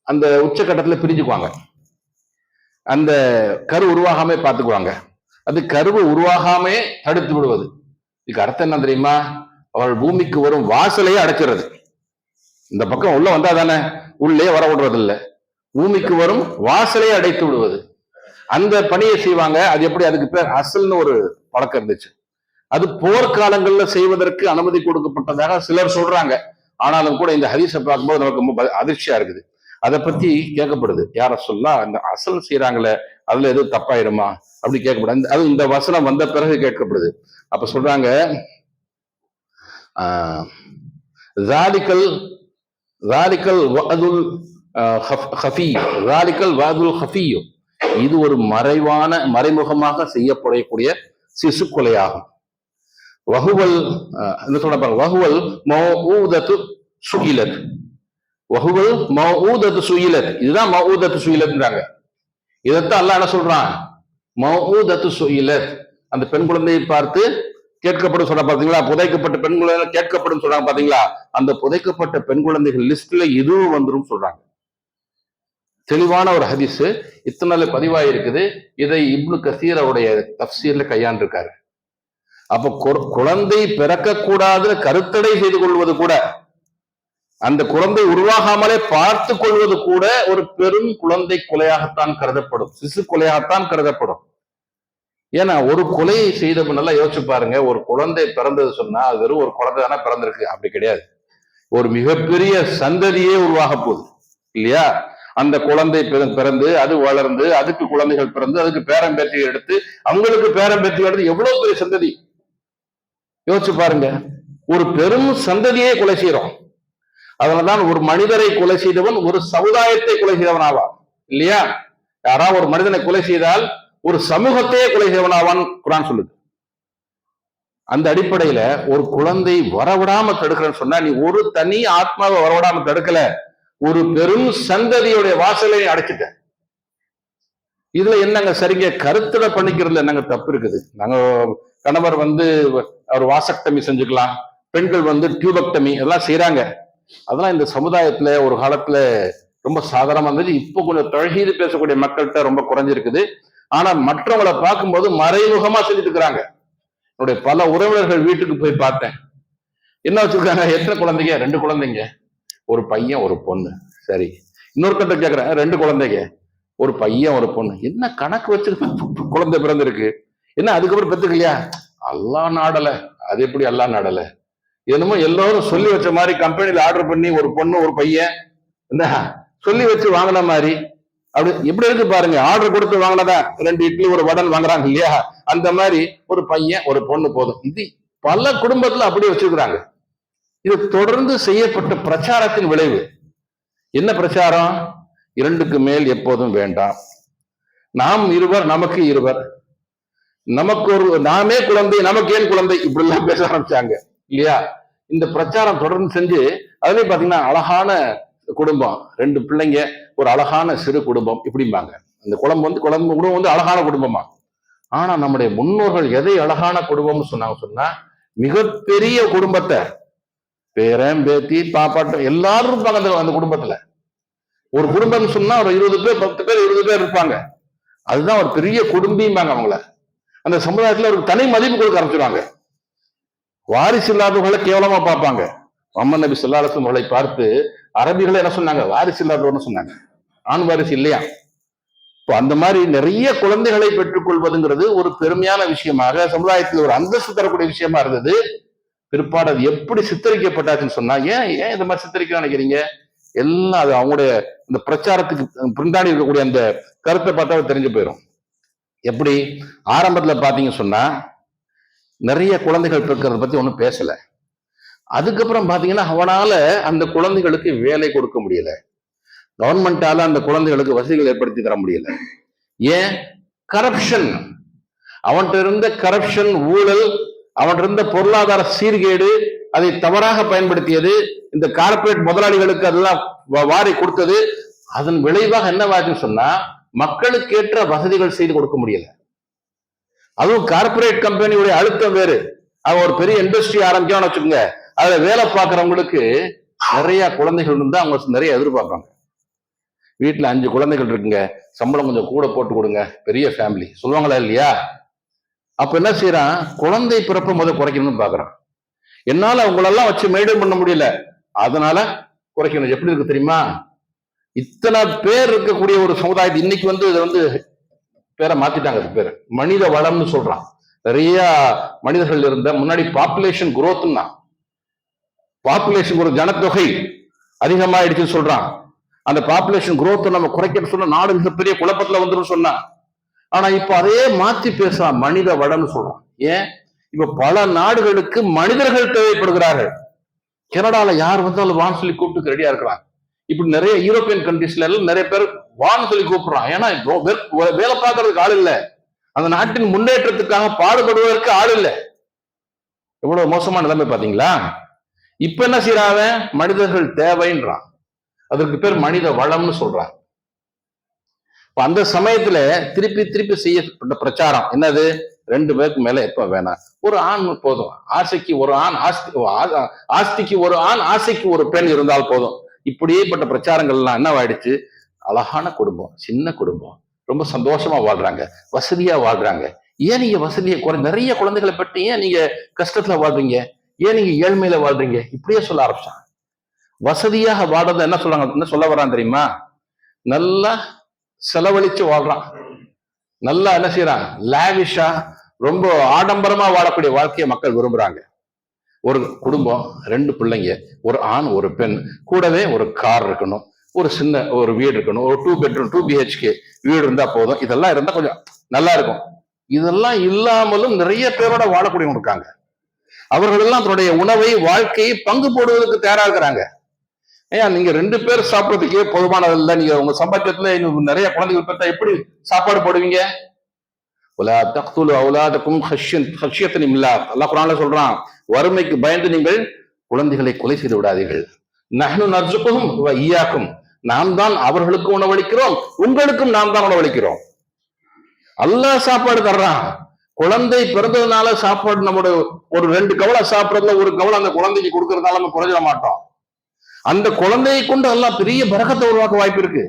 அந்த உச்சக்கட்டத்தில் பிரிஞ்சுக்குவாங்க. அந்த கரு உருவாகாமே பார்த்துக்குவாங்க. அது கருவு உருவாகாமே தடுத்து விடுவது. இதுக்கு அர்த்தம் என்ன தெரியுமா? அவள் பூமிக்கு வரும் வாசலையே அடைச்சிடுறது. இந்த பக்கம் உள்ள வந்தா தானே, உள்ளே வர விடுறது இல்லை. பூமிக்கு வரும் வாசலையே அடைத்து விடுவது. அந்த பணியை செய்வாங்க. அது எப்படி? அதுக்கு பேர் அசல்னு ஒரு பழக்கம் இருந்துச்சு. அது போர்க்காலங்கள்ல செய்வதற்கு அனுமதி கொடுக்கப்பட்டதாக சிலர் சொல்றாங்க. ஆனாலும் கூட இந்த ஹதீஸை பார்க்கும்போது நமக்கு ரொம்ப அதிர்ச்சியா இருக்குது. அதை பத்தி கேட்கப்படுது, யார சொல்லா அந்த அசல் செய்யறாங்களே அதுல எதுவும் தப்பாயிருமா அப்படி கேட்கப்படுது. அது இந்த வசனம் வந்த பிறகு கேட்கப்படுது. அப்ப சொல்றாங்க, இது ஒரு மறைமுகமாக செய்யப்படக்கூடிய சிசு கொலையாகும். வகுவல் என்ன சொல்றாங்க, வகுவல் மௌஊதத்து சுயிலத், வகுவல் மௌஊதத்து சுயிலத், இதுதான் மௌஊதத்து சுயிலத்ன்றாங்க. இதைத்தான் அல்லாஹ் என்ன சொல்றான், மௌஊதத்து சுயிலத், அந்த பெண் குழந்தையை பார்த்து கேட்கப்படும் சொல்ற பாத்தீங்களா, புதைக்கப்பட்ட பெண் குழந்தை கேட்கப்படும் சொல்றாங்க பாத்தீங்களா, அந்த புதைக்கப்பட்ட பெண் குழந்தைகள் லிஸ்ட்ல இதுவும் வந்துடும் சொல்றாங்க. தெளிவான ஒரு ஹதீஸ், இத்தனை பதிவாயிருக்குது. இதை இப்னு கசீர் அவருடைய தஃப்சீர்ல கையாண்டிருக்காரு. அப்ப குழந்தை பிறக்கக்கூடாது கருத்தடை செய்து கொள்வது கூட, அந்த குழந்தை உருவாகாமலே பார்த்து கொள்வது கூட ஒரு பெரும் குழந்தை கொலையாகத்தான் கருதப்படும், சிசு கொலையாகத்தான் கருதப்படும். ஏன்னா ஒரு கொலையை செய்த நல்லா யோசிச்சு பாருங்க, ஒரு குழந்தை பிறந்தது சொன்னா அது வெறும் ஒரு குழந்தை தானே பிறந்திருக்கு, அப்படி கிடையாது. ஒரு மிகப்பெரிய சந்ததியே உருவாக போகுது இல்லையா? அந்த குழந்தை பிறந்து அது வளர்ந்து அதுக்கு குழந்தைகள் பிறந்து அதுக்கு பேரம்பேத்தி எடுத்து அவங்களுக்கு பேரம்பேத்தி எடுத்து எவ்வளவு பெரிய சந்ததி யோசிச்சு பாருங்க. ஒரு பெரும் சந்ததியை கொலை செய்யறோம். அதனால்தான் ஒரு மனிதரை கொலை செய்தவன் ஒரு சமுதாயத்தை கொலை செய்தவன் ஆவான் இல்லையா? யாராவது ஒரு மனிதனை கொலை செய்தால் ஒரு சமூகத்தையே கொலை செய்வனாவான் குர்ஆன் சொல்லுது. அந்த அடிப்படையில ஒரு குழந்தை வரவிடாம தடுக்கிறன்னு சொன்னா, நீ ஒரு தனி ஆத்மாவை வரவிடாம தடுக்கல, ஒரு பெரும் சந்ததியுடைய வாசலை அடைச்சிட்ட. இதுல என்னங்க சரிங்க, கருத்தடை பண்ணிக்கிறதுல என்னங்க தப்பு இருக்குது? நாங்க கணவர் அவர் வாசக்டமி செஞ்சுக்கலாம், பெண்கள் டியூபக்டமி எல்லாம் செய்யறாங்க. அதெல்லாம் இந்த சமுதாயத்துல ஒரு காலத்துல ரொம்ப சாதாரணமா இருந்தது. இப்போ கொஞ்சம் தழகீது பேசக்கூடிய மக்கள்கிட்ட ரொம்ப குறைஞ்சிருக்குது. ஆனா மற்றவங்களை பார்க்கும்போது மறைமுகமா செஞ்சுட்டு இருக்கிறாங்க. என்னுடைய பல உறவினர்கள் வீட்டுக்கு போய் பார்த்தேன். என்ன வச்சிருக்காங்க, எத்தனை குழந்தைங்க? 2 குழந்தைங்க, ஒரு பையன் ஒரு பொண்ணு. சரி, இன்னொருத்த கேட்கிறேன், 2 குழந்தைங்க, ஒரு பையன் ஒரு பொண்ணு. என்ன கணக்கு வச்சு குழந்தை பிறந்திருக்கு? என்ன அதுக்கப்புறம் பெத்துக்கலையா? அல்லாஹ் நாடல. அது எப்படி அல்லாஹ் நாடல? என்னமோ எல்லாரும் சொல்லி வச்ச மாதிரி கம்பெனில ஆர்டர் பண்ணி ஒரு பொண்ணு ஒரு பையன் என்ன சொல்லி வச்சு வாங்கின மாதிரி அப்படி எப்படி இருக்கு பாருங்க. ஆர்டர் கொடுத்து வாங்கினதா 2 இட்லி ஒரு வடன் வாங்குறாங்க இல்லையா? அந்த மாதிரி ஒரு பையன் ஒரு பொண்ணு போதும். இது பல குடும்பத்துல அப்படி வச்சிருக்கிறாங்க. இது தொடர்ந்து செய்யப்பட்ட பிரச்சாரத்தின் விளைவு. என்ன பிரச்சாரம்? 2க்கு மேல் எப்போதும் வேண்டாம், நாம் இருவர் நமக்கு இருவர், நமக்கு ஒரு நாமே குழந்தை நமக்கு ஏன் குழந்தை, இப்படி எல்லாம் பேச ஆரம்பிச்சாங்க இல்லையா? இந்த பிரச்சாரம் தொடர்ந்து செஞ்சு அதுலயும் பாத்தீங்கன்னா அழகான குடும்பம், 2 பிள்ளைங்க, ஒரு அழகான சிறு குடும்பம் இப்படிம்பாங்க. அந்த குடும்பம் அழகான குடும்பமா. ஆனா நம்முடைய முன்னோர்கள் எதை அழகான குடும்பம்னு சொன்னா மிகப்பெரிய குடும்பத்தை, பேரன் பேத்தி பாப்பாட்டம் எல்லாரும் இருப்பாங்க அந்த குடும்பத்துல. ஒரு குடும்பம் சொன்னா ஒரு 20 பேர் 10 பேர் 20 பேர் இருப்பாங்க. அதுதான் ஒரு பெரிய குடும்பிம்பாங்க அவங்கள. அந்த சமுதாயத்துல ஒரு தனி மதிப்பு கொடுக்க ஆரம்பிச்சிருவாங்க. வாரிசு இல்லாதவர்களை கேவலமா பார்ப்பாங்க. முஹம்மது நபி ஸல்லல்லாஹு அலைஹி வஸல்லம் அவர்களை பார்த்து அரபிகளை என்ன சொன்னாங்க? வாரிசு இல்லாதவர்னு சொன்னாங்க. ஆண் வாரிசு இல்லையா? இப்போ அந்த மாதிரி நிறைய குழந்தைகளை பெற்றுக் கொள்வதுங்கிறது ஒரு பெருமையான விஷயமாக சமுதாயத்தில் ஒரு அந்தஸ்து தரக்கூடிய விஷயமா இருந்தது. பிற்பாடு அது எப்படி சித்தரிக்கப்பட்டாச்சுன்னு சொன்னா, ஏன் இந்த மாதிரி சித்தரிக்க நினைக்கிறீங்க? எல்லாம் அது அவங்களுடைய இந்த பிரச்சாரத்துக்கு பின்னாடி இருக்கக்கூடிய அந்த கருத்தை பார்த்தா தெரிஞ்சு போயிடும். எப்படி ஆரம்பத்துல பாத்தீங்க சொன்னா நிறைய குழந்தைகள் பிறக்கிறத பத்தி ஒன்றும் பேசல. அதுக்கப்புறம் பாத்தீங்கன்னா அவனால அந்த குழந்தைகளுக்கு வேலை கொடுக்க முடியல, கவர்மெண்டால அந்த குழந்தைகளுக்கு வசதிகள் ஏற்படுத்தி தர முடியல. ஏன்? கரப்ஷன். அவன்கிட்ட இருந்த கரப்ஷன், ஊழல், அவன்கிட்ட இருந்த பொருளாதார சீர்கேடு, அதை தவறாக பயன்படுத்தியது. இந்த கார்பரேட் முதலாளிகளுக்கு அதெல்லாம் வாரி கொடுத்தது. அதன் விளைவாக என்னவாச்சுன்னு சொன்னா மக்களுக்கு ஏற்ற வசதிகள் செய்து கொடுக்க முடியல. அதுவும் கார்பரேட் கம்பெனியுடைய அழுத்தம் வேறு. அவன் ஒரு பெரிய இண்டஸ்ட்ரி ஆரம்பிச்சான்னு வச்சுக்கோங்க, அதுல வேலை பார்க்கறவங்களுக்கு நிறைய குழந்தைகள் இருந்தா அவங்க நிறைய எதிர்பார்ப்பாங்க. வீட்டுல 5 குழந்தைகள் இருக்குங்க, சம்பளம் கொஞ்சம் கூட போட்டு கொடுங்க, பெரிய ஃபேமிலி சொல்லுவாங்களா இல்லையா? அப்ப என்ன செய்யறான், குழந்தை பிறப்பை குறைக்கணும்னு பாக்குறான். என்னால அவங்களெல்லாம் வச்சு மெயின்டைன் பண்ண முடியல, அதனால குறைக்கணும். எப்படி இருக்கு தெரியுமா? இத்தனை பேர் இருக்கக்கூடிய ஒரு சமுதாயத்தை இன்னைக்கு இதை பேரை மாத்திட்டாங்க. பேரு மனித வளம்னு சொல்றான். நிறைய மனிதர்கள் இருந்த முன்னாடி பாப்புலேஷன் குரோத்னா, பாப்புலேஷன் ஒரு ஜனத்தொகை அதிகமாயிடுச்சுன்னு சொல்றான். அந்த பாப்புலேஷன் குரோத் நம்ம குறைக்க சொன்னா நாடு மிகப்பெரிய குழப்பத்துல வந்துடும் சொன்னா. ஆனா இப்ப அதே மாத்தி பேசலாம், மனித வளம்னு சொல்றான். ஏன்? இப்ப பல நாடுகளுக்கு மனிதர்கள் தேவைப்படுகிறார்கள். கனடால யார் வந்தாலும் வான்னு சொல்லி கூப்பிட்டு ரெடியா இருக்கிறாங்க. இப்படி நிறைய யூரோப்பியன் கண்ட்ரீஸ்ல எல்லாம் நிறைய பேர் வான்னு சொல்லி கூப்பிடுறான். ஏன்னா வேலை பார்க்கறதுக்கு ஆள் இல்லை, அந்த நாட்டின் முன்னேற்றத்துக்காக பாடுபடுவதற்கு ஆள் இல்லை. எவ்வளவு மோசமான நிலைமை பாத்தீங்களா? இப்ப என்ன செய்யறாங்க, மனிதர்கள் தேவைன்றான். அதற்கு பேர் மனித வளம்னு சொல்றாங்க. அந்த சமயத்துல திருப்பி திருப்பி செய்யப்பட்ட பிரச்சாரம் என்னது? 2 பேருக்கு மேல எப்ப வேணாம், ஒரு ஆண் போதும், ஆசைக்கு ஒரு ஆண், ஆஸ்திக்கு ஒரு ஆண், ஆசைக்கு ஒரு பெண் இருந்தால் போதும். இப்படியேப்பட்ட பிரச்சாரங்கள் எல்லாம் என்னவாயிடுச்சு? அழகான குடும்பம், சின்ன குடும்பம், ரொம்ப சந்தோஷமா வாழ்றாங்க, வசதியா வாழ்றாங்க. ஏன் நீங்க வசதியை நிறைய குழந்தைகளை பற்றி ஏன் நீங்க கஷ்டத்துல வாழ்றீங்க, ஏன் நீங்க ஏழ்மையில வாழ்றீங்க, இப்படியே சொல்ல ஆரம்பிச்சான். வசதியாக வாழ்றத என்ன சொல்றாங்க, என்ன சொல்ல வரான் தெரியுமா? நல்லா செலவழிச்சு வாழ்றான், நல்லா என்ன செய்யறான், லாவிஷா ரொம்ப ஆடம்பரமா வாழக்கூடிய வாழ்க்கையை மக்கள் விரும்புறாங்க. ஒரு குடும்பம், 2 பிள்ளைங்க, ஒரு ஆண் ஒரு பெண், கூடவே ஒரு கார் இருக்கணும், ஒரு சின்ன ஒரு வீடு இருக்கணும், ஒரு 2 பெட்ரூம் 2 BHK வீடு இருந்தா போதும். இதெல்லாம் இருந்தா கொஞ்சம் நல்லா இருக்கும். இதெல்லாம் இல்லாமலும் நிறைய பேரோட வாழக்கூடியவங்க இருக்காங்க. அவர்கள் எல்லாம் தன்னுடைய உணவை, வாழ்க்கையை பங்கு போடுவதற்கு தயாரா இருக்கிறாங்க. ஏன் நீங்க 2 பேர் சாப்பிடறதுக்கே போதுமானது இல்லை, நீங்க உங்க சம்பாத்தியத்துல நிறைய குழந்தைகள் பெற்றா எப்படி சாப்பாடு போடுவீங்க? அல்லாஹ் குர்ஆன்ல சொல்றான், வறுமைக்கு பயந்து நீங்கள் குழந்தைகளை கொலை செய்து விடாதீர்கள். நஹ்னு நர்சுகுஹும் வ இய்யாக்கும், நாம் தான் அவர்களுக்கு உணவளிக்கிறோம், உங்களுக்கும் நாம் தான் உணவளிக்கிறோம். அல்லாஹ் சாப்பாடு தர்றான். குழந்தை பிறந்ததுனால சாப்பாடு நம்மளோட ஒரு 2 கவலை சாப்பிடறதுல ஒரு கவலை அந்த குழந்தைக்கு கொடுக்கறதுனால நம்ம குறைஞ்சிட மாட்டோம். அந்த குழந்தையை கொண்டு எல்லாம் பெரிய பரக்கத்தை உருவாக்க வாய்ப்பு இருக்கு.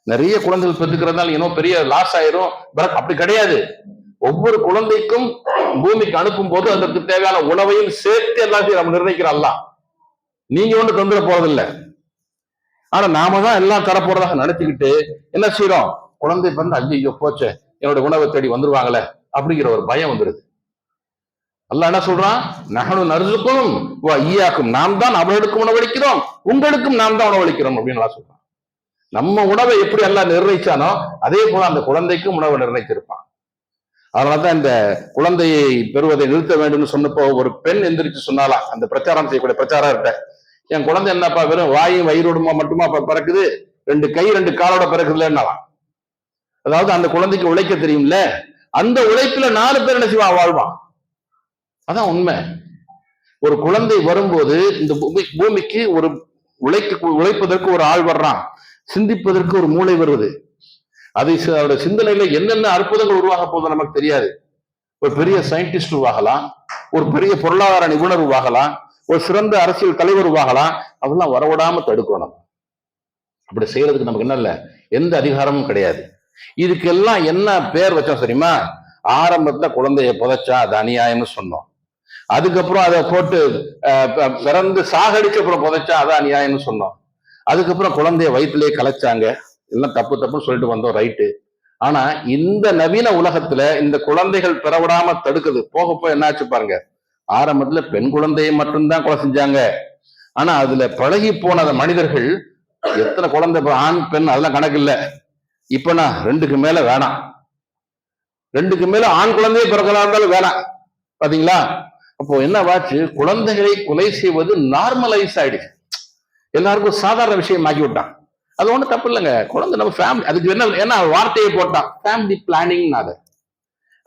நிறைய குழந்தைகள் பெற்றுக்கிறதுனால இன்னும் பெரிய லாஸ் ஆயிரும், அப்படி கிடையாது. ஒவ்வொரு குழந்தைக்கும் பூமிக்கு அனுப்பும் போது அதற்கு தேவையான உணவையும் சேர்த்து எல்லாத்தையும் நம்ம நிர்ணயிக்கிறோம். நீங்க ஒண்ணு தந்துட போறதில்லை. ஆனா நாம தான் எல்லாம் தரப்போறதாக நினைச்சுக்கிட்டு என்ன செய்யறோம், குழந்தை பிறந்து ஐயோ போச்சே என்னோட உணவை தேடி வந்துருவாங்களே அப்படிங்கிற ஒரு பயம் வந்துருது. அல்லாஹ் என்ன சொல்றான், நஹ்னு நர்சுகுஹும் வ இய்யாக்கும், நாம் தான் அவர்களுக்கு உணவளிக்கிறோம், உங்களுக்கும் நாம் தான் உணவளிக்கிறோம் அப்படின்னு எல்லாம் சொல்றான். நம்ம உணவை எப்படி எல்லாம் நிர்ணயிச்சானோ அதே போல அந்த குழந்தைக்கும் உணவை நிர்ணயித்திருப்பான். அதனாலதான் இந்த குழந்தையை பெறுவதை நிறுத்த வேண்டும்னு சொன்னப்போ ஒரு பெண் எந்திரிச்சு சொன்னாலாம், அந்த பிரச்சாரம் செய்யக்கூடிய பிரச்சாரம், என் குழந்தை என்னப்பா வெறும் வாயும் வயிறோடுமா மட்டுமா பிறக்குது, 2 கை 2 காலோட பிறக்குதுலன்னாலாம். அதாவது அந்த குழந்தைக்கு உழைக்க தெரியும்ல, அந்த உழைப்புல 4 பேர் என்ன செய்வான், வாழ்வான். அதான் உண்மை. ஒரு குழந்தை வரும்போது இந்த பூமிக்கு ஒரு உழைப்பதற்கு ஒரு ஆள் வர்றான், சிந்திப்பதற்கு ஒரு மூளை வருது. அதோட சிந்தனையில என்னென்ன அற்புதங்கள் உருவாக போதும் நமக்கு தெரியாது. ஒரு பெரிய சயின்டிஸ்ட் உருவாகலாம், ஒரு பெரிய பொருளாதார நிபுணர் உருவாகலாம், ஒரு சிறந்த அரசியல் தலைவர் உருவாகலாம். அதெல்லாம் வரவிடாம தடுக்கணும். அப்படி செய்யறதுக்கு நமக்கு என்ன இல்லை, எந்த அதிகாரமும் கிடையாது. இதுக்கெல்லாம் என்ன பேர் வச்சோம் தெரியுமா? ஆரம்பத்துல குழந்தைய புதைச்சா அது அநியாயம்னு சொன்னோம். அதுக்கப்புறம் அதை போட்டு பிறந்து சாகடிச்ச அப்புறம் புதைச்சா அது அநியாயம்னு சொன்னோம். அதுக்கப்புறம் குழந்தைய வயிற்றுலயே கலைச்சாங்க, எல்லாம் தப்பு தப்புன்னு சொல்லிட்டு வந்தோம், ரைட்டு. ஆனா இந்த நவீன உலகத்துல இந்த குழந்தைகள் பிறவிடாம தடுக்குது. போக போய் என்னாச்சு பாருங்க, ஆரம்பத்துல பெண் குழந்தையை மட்டும்தான் கொலை செஞ்சாங்க. ஆனா அதுல பழகி போன மனிதர்கள் எத்தனை குழந்தை, ஆண் பெண் அதெல்லாம் கணக்கு இல்லை. இப்ப நான் 2க்கு மேல வேணாம், 2க்கு மேல ஆண் குழந்தையே பிறக்கலாம் இருந்தாலும் வேணாம். பாத்தீங்களா? அப்போ என்ன வாச்சு, குழந்தைகளை கொலை செய்வது நார்மலைஸ் ஆயிடுச்சு, எல்லாருக்கும் சாதாரண விஷயம் ஆக்கி விட்டான். அது ஒண்ணு தப்பு இல்லைங்க. குழந்தை நம்ம ஃபேமிலி, அதுக்கு என்ன வார்த்தையை போட்டான், ஃபேமிலி பிளானிங்.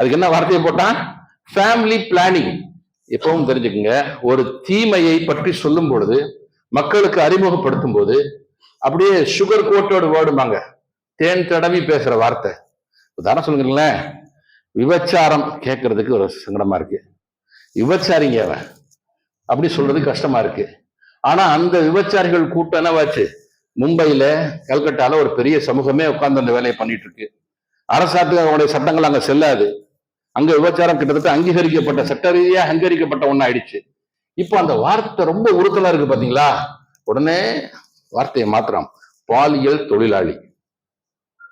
அதுக்கு என்ன வார்த்தையை போட்டான், ஃபேமிலி பிளானிங். எப்பவும் தெரிஞ்சுக்குங்க, ஒரு தீமையை பற்றி சொல்லும் பொழுது மக்களுக்கு அறிமுகப்படுத்தும் போது அப்படியே சுகர் கோட்டோடு வேர்டுமாங்க, தேன் தடவி பேசுற வார்த்தை. உதாரணம் சொல்லுங்களேன், விபச்சாரம் கேட்கறதுக்கு ஒரு சங்கடமா இருக்கு. விபச்சாரிங்க அவன் அப்படி சொல்றது கஷ்டமா இருக்கு. ஆனா அந்த விபச்சாரிகள் கூட்டம் என்னவாச்சு, மும்பையில கல்கட்டால ஒரு பெரிய சமூகமே உட்கார்ந்து அந்த வேலையை பண்ணிட்டு இருக்கு. அரசாங்கத்துக்கு அவங்களுடைய சட்டங்கள் அங்க செல்லாது. அங்க விபச்சாரம் கிட்டத்தட்ட அங்கீகரிக்கப்பட்ட, சட்ட ரீதியா அங்கீகரிக்கப்பட்ட ஒண்ணு ஆயிடுச்சு. இப்போ அந்த வார்த்தை ரொம்ப உறுத்தலா இருக்கு பாத்தீங்களா. உடனே வார்த்தையை மாத்திரம், பாலியல் தொழிலாளி.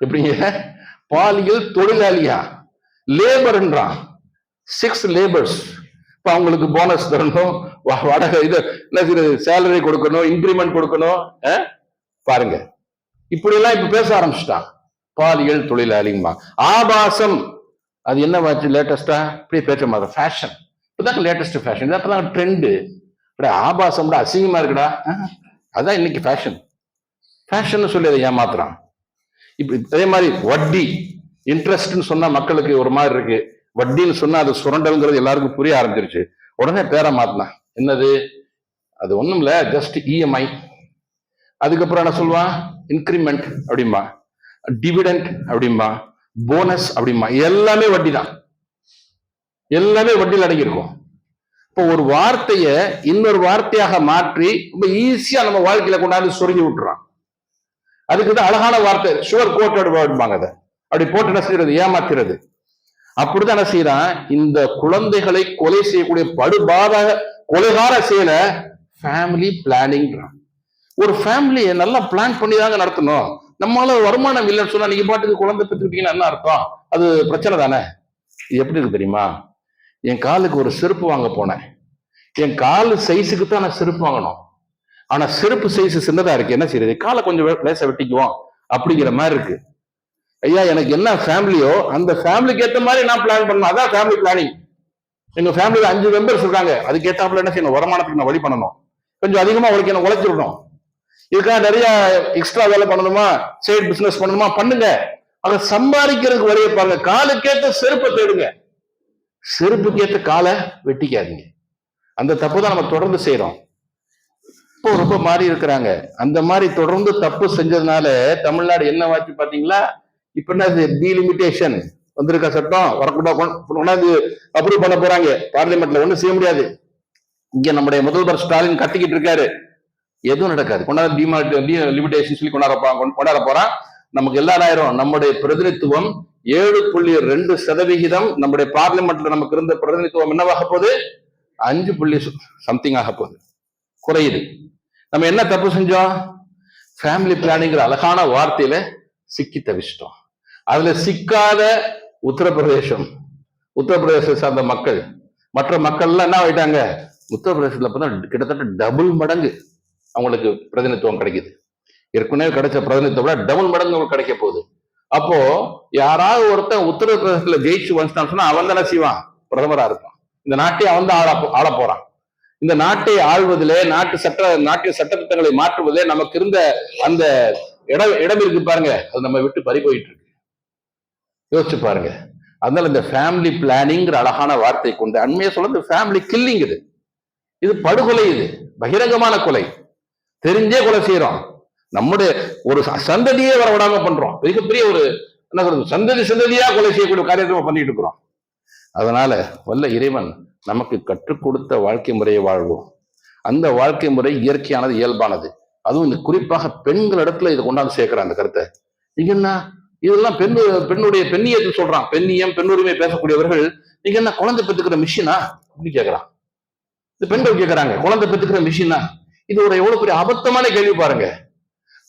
எப்படிங்க பாலியல் தொழிலாளியா? லேபர்ன்றான், 6 லேபர்ஸ். இப்ப அவங்களுக்கு போனஸ் தரணும், வாடகை இது என்ன சேலரி கொடுக்கணும், இன்கிரிமெண்ட் கொடுக்கணும். பாருங்க, இப்படி எல்லாம் இப்ப பேச ஆரம்பிச்சுட்டான். பாலியல் தொழிலாளிமா, ஆபாசம். அது என்னவாச்சு லேட்டஸ்டா இப்படி பேச மாதிரி ஃபேஷன். இப்பதான் லேட்டஸ்ட் ஃபேஷன், இதான் ட்ரெண்டு. ஆபாசம் அசிங்கமா இருக்குடா, அதான் இன்னைக்கு ஃபேஷன். ஃபேஷன் சொல்லி அதை ஏமாத்துறான். இப்படி அதே மாதிரி வட்டி, இன்ட்ரெஸ்ட்னு சொன்னா மக்களுக்கு ஒரு மாதிரி இருக்கு. வட்டின்னு சொன்னா அது சுரண்டல்ங்கிறது எல்லாருக்கும் புரிய ஆரம்பிச்சிருச்சு. உடனே பேரை மாத்தினான். என்னது? அது ஒண்ணும் இல்ல, ஜஸ்ட் இஎம்ஐ. அதுக்கப்புறம் என்ன சொல்லுவான்? இன்கிரிமெண்ட் அப்படிம்பா, டிவிடெண்ட் அப்படிம்பா, போனஸ் அப்படிம்பா. எல்லாமே வட்டி தான், எல்லாமே வட்டியில் அடங்கியிருக்கும். இப்போ ஒரு வார்த்தைய இன்னொரு வார்த்தையாக மாற்றி ரொம்ப ஈஸியா நம்ம வாழ்க்கையில கொண்டாந்து சொருகி விட்டுறான். அதுக்குதான் அழகான வார்த்தை சுகர் கோட்டட் வேர்டுபாங்க. அதை அப்படி போட்டு என்ன செய்யறது? ஏமாத்துறது. அப்படிதான் என்ன செய்யறான், இந்த குழந்தைகளை கொலை செய்யக்கூடிய படுபாதக கொலைகார செயல ஃபேமிலி பிளானிங். ஒரு ஃபேமிலியை நல்லா பிளான் பண்ணி தாங்க நடத்தணும். நம்மளால வருமானம் இல்லைன்னு சொன்னா நீங்க பாட்டுக்கு குழந்தை பெற்றுட்டீங்கன்னா என்ன அர்த்தம்? அது பிரச்சனை தானே. இது எப்படி இருக்கு தெரியுமா? என் காலுக்கு ஒரு செருப்பு வாங்க போனேன். என் காலு சைஸுக்கு தான் நான் செருப்பு வாங்கணும். ஆனா செருப்பு சைஸ் சின்னதா இருக்கு, என்ன செய்யறது? காலை கொஞ்சம் லேசா வெட்டிக்குவோம் அப்படிங்கிற மாதிரி இருக்கு. ஐயா, எனக்கு என்ன ஃபேமிலியோ அந்த ஃபேமிலிக்கு ஏற்ற மாதிரி நான் பிளான் பண்ணணும். அதான் ஃபேமிலி பிளானிங். எங்க ஃபேமிலியில 5 மெம்பர்ஸ் இருக்காங்க, அதுக்கு ஏற்றாப்புல என்ன செய்யணும்? வருமானத்துக்கு நான் வழி பண்ணணும், கொஞ்சம் அதிகமா உழைக்க என்ன உழைச்சிடணும். இதுக்காக நிறைய எக்ஸ்ட்ரா வேலை பண்ணணுமா, சைடு பிசினஸ் பண்ணணுமா, பண்ணுங்க. அதை சம்பாதிக்கிறதுக்கு வழியை பாருங்க. காலுக்கேற்ற செருப்பை தேடுங்க, செருப்புக்கேற்ற காலை வெட்டிக்காதீங்க. அந்த தப்பு தான் நம்ம தொடர்ந்து செய்யறோம். இப்போ ரொம்ப மாறி இருக்கிறாங்க. அந்த மாதிரி தொடர்ந்து தப்பு செஞ்சதுனால தமிழ்நாடு என்ன வாச்சு பாத்தீங்களா? இப்ப என்ன டீலிமிட்டேஷன் வந்திருக்க சட்டம் வரக்கூடாது, அப்ரூவ் பண்ண போறாங்க பார்லிமெண்ட்ல. ஒண்ணும் செய்ய முடியாது. இங்க நம்முடைய முதல்வர் ஸ்டாலின் கத்திக்கிட்டு இருக்காரு, எதுவும் நடக்காது. கொண்டாட லிமிடேஷன் சொல்லி கொண்டாட போறான். நமக்கு எல்லாரும் நம்முடைய பிரதிநிதித்துவம் 7.2%. நம்முடைய பார்லிமெண்ட்ல நமக்கு இருந்த பிரதிநிதித்துவம் என்னவாக போகுது? 5 சம்திங் ஆக போகுது, குறையுது. நம்ம என்ன தப்பு செஞ்சோம்? ஃபேமிலி பிளானிங்கிற அழகான வார்த்தையில சிக்கி தவிச்சிட்டோம். அதுல சிக்காத உத்தரப்பிரதேச சார்ந்த மக்கள், மற்ற மக்கள் எல்லாம் என்ன ஆயிட்டாங்க? உத்தரப்பிரதேசத்துல கிட்டத்தட்ட டபுள் மடங்கு அவங்களுக்கு பிரதிநிதித்துவம் கிடைக்குது. ஏற்கனவே கிடைச்ச பிரதிநிதித்துவம் டபுள் மடங்கு அவங்களுக்கு கிடைக்க போகுது. அப்போ யாராவது ஒருத்தன் உத்தரப்பிரதேசத்துல ஜெயிச்சு வந்துட்டான்னு சொன்னா அவன் தானே செய்வான்? பிரதமரா இருப்பான். இந்த நாட்டை அவன் தான் ஆள போறான். இந்த நாட்டை ஆள்வதிலே, நாட்டின் சட்டத்திட்டங்களை மாற்றுவதிலே நமக்கு இருந்த அந்த இடம் இருக்கு பாருங்க, அது நம்ம விட்டு பறி போயிட்டு இருக்கு. யோசிச்சு பாருங்க. அதனால இந்த ஃபேமிலி பிளானிங்கிற அழகான வார்த்தை கொண்டு அண்மையை சொல்றது ஃபேமிலி கில்லிங். இது படுகொலை, இது பகிரங்கமான கொலை. தெரிஞ்சே கொலை செய்யறோம். நம்முடைய ஒரு சந்ததியே வர விடாம பண்றோம். மிகப்பெரிய ஒரு என்ன சொல்றது, சந்ததியா கொலை செய்யக்கூடிய காரியத்தை பண்ணிட்டு இருக்கிறோம். அதனால வல்ல இறைவன் நமக்கு கற்றுக் கொடுத்த வாழ்க்கை முறையை வாழ்வோம். அந்த வாழ்க்கை முறை இயற்கையானது, இயல்பானது. அதுவும் இந்த குறிப்பாக பெண்கள் இடத்துல இதை கொண்டாந்து சேர்க்கிறான் அந்த கருத்தை. நீங்க என்ன இதெல்லாம் பெண்ணுடைய பெண்ணியத்தை சொல்றான். பெண்ணியம், பெண்ணுரிமை பேசக்கூடியவர்கள் நீங்க என்ன குழந்தை பெற்றுக்கிற மிஷினா அப்படின்னு கேட்கிறான். இந்த பெண்கள் கேட்கிறாங்க, குழந்தை பெற்றுக்கிற மிஷினா? இது ஒரு எவ்வளவு பெரிய அபத்தமான கேள்வி பாருங்க.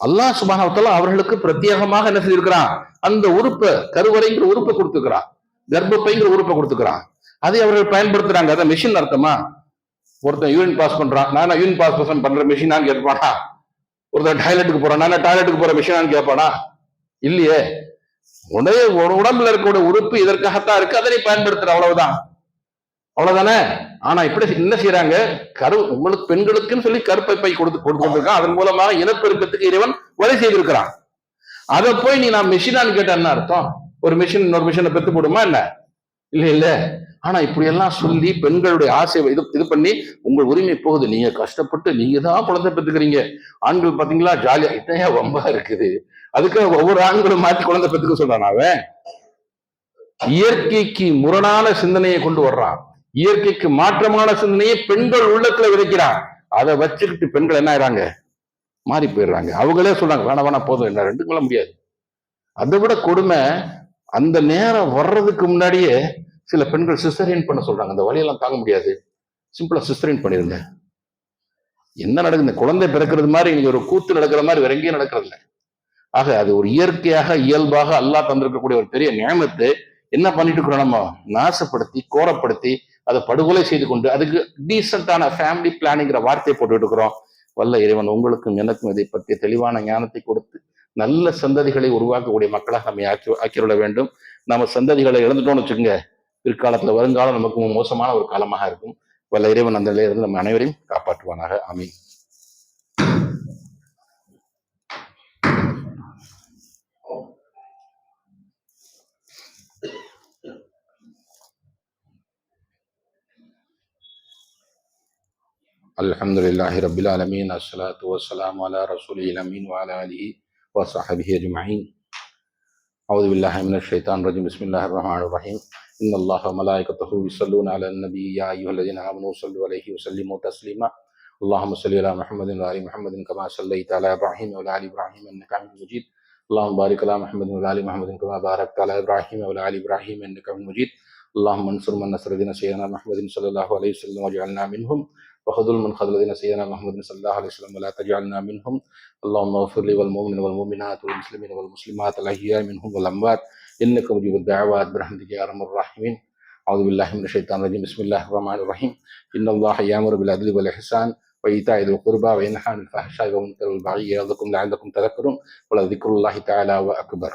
அல்லாஹ் சுப்ஹானஹு வ தஆலா அவர்களுக்கு பிரத்யேகமாக என்ன செய்திருக்கிறான்? அந்த உறுப்பை, கருவறைங்கிற உறுப்பை கொடுத்துக்கிறான், கர்ப்பப்பைங்கிற உறுப்பை கொடுத்துக்கிறான். அதை அவர்கள் பயன்படுத்துறாங்க. அதான் மிஷின் அர்த்தமா? ஒருத்தன் யூரின் பாஸ் பண்றான், நான் யூரின் பாஸ் பண்ற மிஷினான்னு கேட்பானா? ஒருத்தன் டாய்லெட்டுக்கு போறான், நான் டாய்லெட்டுக்கு போற மிஷினான்னு கேட்பானா? இல்லையே. உடம்புல இருக்கக்கூடிய உறுப்பு இதற்காகத்தான் இருக்கு, அதனை பயன்படுத்துற, அவ்வளவுதானே. ஆனா இப்படி என்ன செய்யறாங்க? உங்களுக்கு பெண்களுக்குன்னு சொல்லி கருப்பை கொடுத்துருக்கான். அதன் மூலமாக இனப்பெருக்கத்துக்கு இறைவன் வழி செய்திருக்கிறான். அதை போய் நீ நான் மிஷினான்னு கேட்ட என்ன அர்த்தம்? ஒரு மிஷின் இன்னொரு மிஷினை பெத்து போடுமா என்ன? இல்ல. ஆனா இப்படி எல்லாம் சொல்லி பெண்களுடைய ஆசை இது பண்ணி உங்கள் உரிமை போகுது, நீங்க கஷ்டப்பட்டு நீங்க தான் குழந்தை பெற்றுக்கிறீங்க. ஆண்கள் பாத்தீங்களா ஜாலியா இத்தையா வம்பா இருக்குது. அதுக்கு ஒவ்வொரு ஆண்களும் மாற்றி குழந்தை பெற்றுக்க சொல்றான். அவன் இயற்கைக்கு முரணான சிந்தனையை கொண்டு வர்றான். இயற்கைக்கு மாற்றமான சிந்தனையை பெண்கள் உள்ளத்துல விதைக்கிறான். அதை வச்சுக்கிட்டு பெண்கள் என்ன ஆயிராங்க, மாறி போயிடுறாங்க. அவங்களே சொல்றாங்க வேணா வேணா போதும், என்ன ரெண்டு கொள்ள முடியாது. அதை விட கொடுமை, அந்த நேரம் வர்றதுக்கு முன்னாடியே சில பெண்கள் சிஸ்டரின் பண்ண சொல்றாங்க. அந்த வழியெல்லாம் தாங்க முடியாது, சிம்பிளா சிஸ்டரின் பண்ணிருங்க. என்ன நடக்குது, குழந்தை பிறக்கிறது மாதிரி இங்க ஒரு கூத்து நடக்கிற மாதிரி வேற எங்கேயும் நடக்கிறது இல்லை. ஆக அது ஒரு இயற்கையாக இயல்பாக அல்லாஹ் தந்திருக்கக்கூடிய ஒரு பெரிய நியமத்தை என்ன பண்ணிட்டு இருக்கிறோம், நம்ம நாசப்படுத்தி கோரப்படுத்தி அதை படுகொலை செய்து கொண்டு அதுக்கு டீசென்டான ஃபேமிலி பிளானிங்கிற வார்த்தையை போட்டுட்டு இருக்கிறோம். வல்ல இறைவன் உங்களுக்கும் எனக்கும் இதை பற்றிய தெளிவான ஞானத்தை கொடுத்து நல்ல சந்ததிகளை உருவாக்கக்கூடிய மக்களாக நம்ம ஆக்கிவிட வேண்டும். நம்ம சந்ததிகளை இழந்துட்டோம்னு வச்சுக்கோங்க, பிற்காலத்துல வருங்காலம் நமக்கு மோசமான ஒரு காலமாக இருக்கும். வல்ல இறைவன் அந்த நிலையிலிருந்து நம்ம அனைவரையும் காப்பாற்றுவானாக. ஆமீன். அல்ஹம்துலில்லாஹி ரப்பில் ஆலமீன். அஸ்ஸலாத்து வஸ்ஸலாமு அலா ரசூலில் அமீன் வ அலா ஆலிஹி வ ஸஹ்பிஹி அஜ்மஈன். அஊது பில்லாஹி மினஷ் ஷைத்தானிர் ரஜீம். பிஸ்மில்லாஹிர் ரஹ்மானிர் ரஹீம். இன்னல்லாஹ வ மலாயிகத்தஹு யுஸல்லூன அலன் நபி யா அய்யுஹல்லதீன ஆமனூ ஸல்லு அலைஹி வ ஸல்லிமூ தஸ்லீமா. اللهم صل على محمد وعلى محمد كما صليت على ابراهيم وعلى ال ابراهيم انك حميد مجيد. اللهم بارك على محمد وعلى ال محمد كما باركت على ابراهيم وعلى ال ابراهيم انك حميد مجيد. اللهم انصر من نصر دين سيدنا محمد صلى الله عليه وسلم واجعلنا منهم، وخذل من خذل دين سيدنا محمد صلى الله عليه وسلم ولا تجعلنا منهم. اللهم اغفر لي والمؤمنين والمؤمنات والمسلمين والمسلمات الاحياء منهم والاموات انك مجيب الدعوات برحمتك يا ارحم الراحمين. أعوذ بالله من الشيطان الرجيم. بسم الله الرحمن الرحيم. إن الله يأمر بالعدل والإحسان وإيتاء ذي القربى وينهى عن الفحشاء والمنكر والبغي يعظكم لعلكم تذكرون ولذكر الله تعالى وأكبر.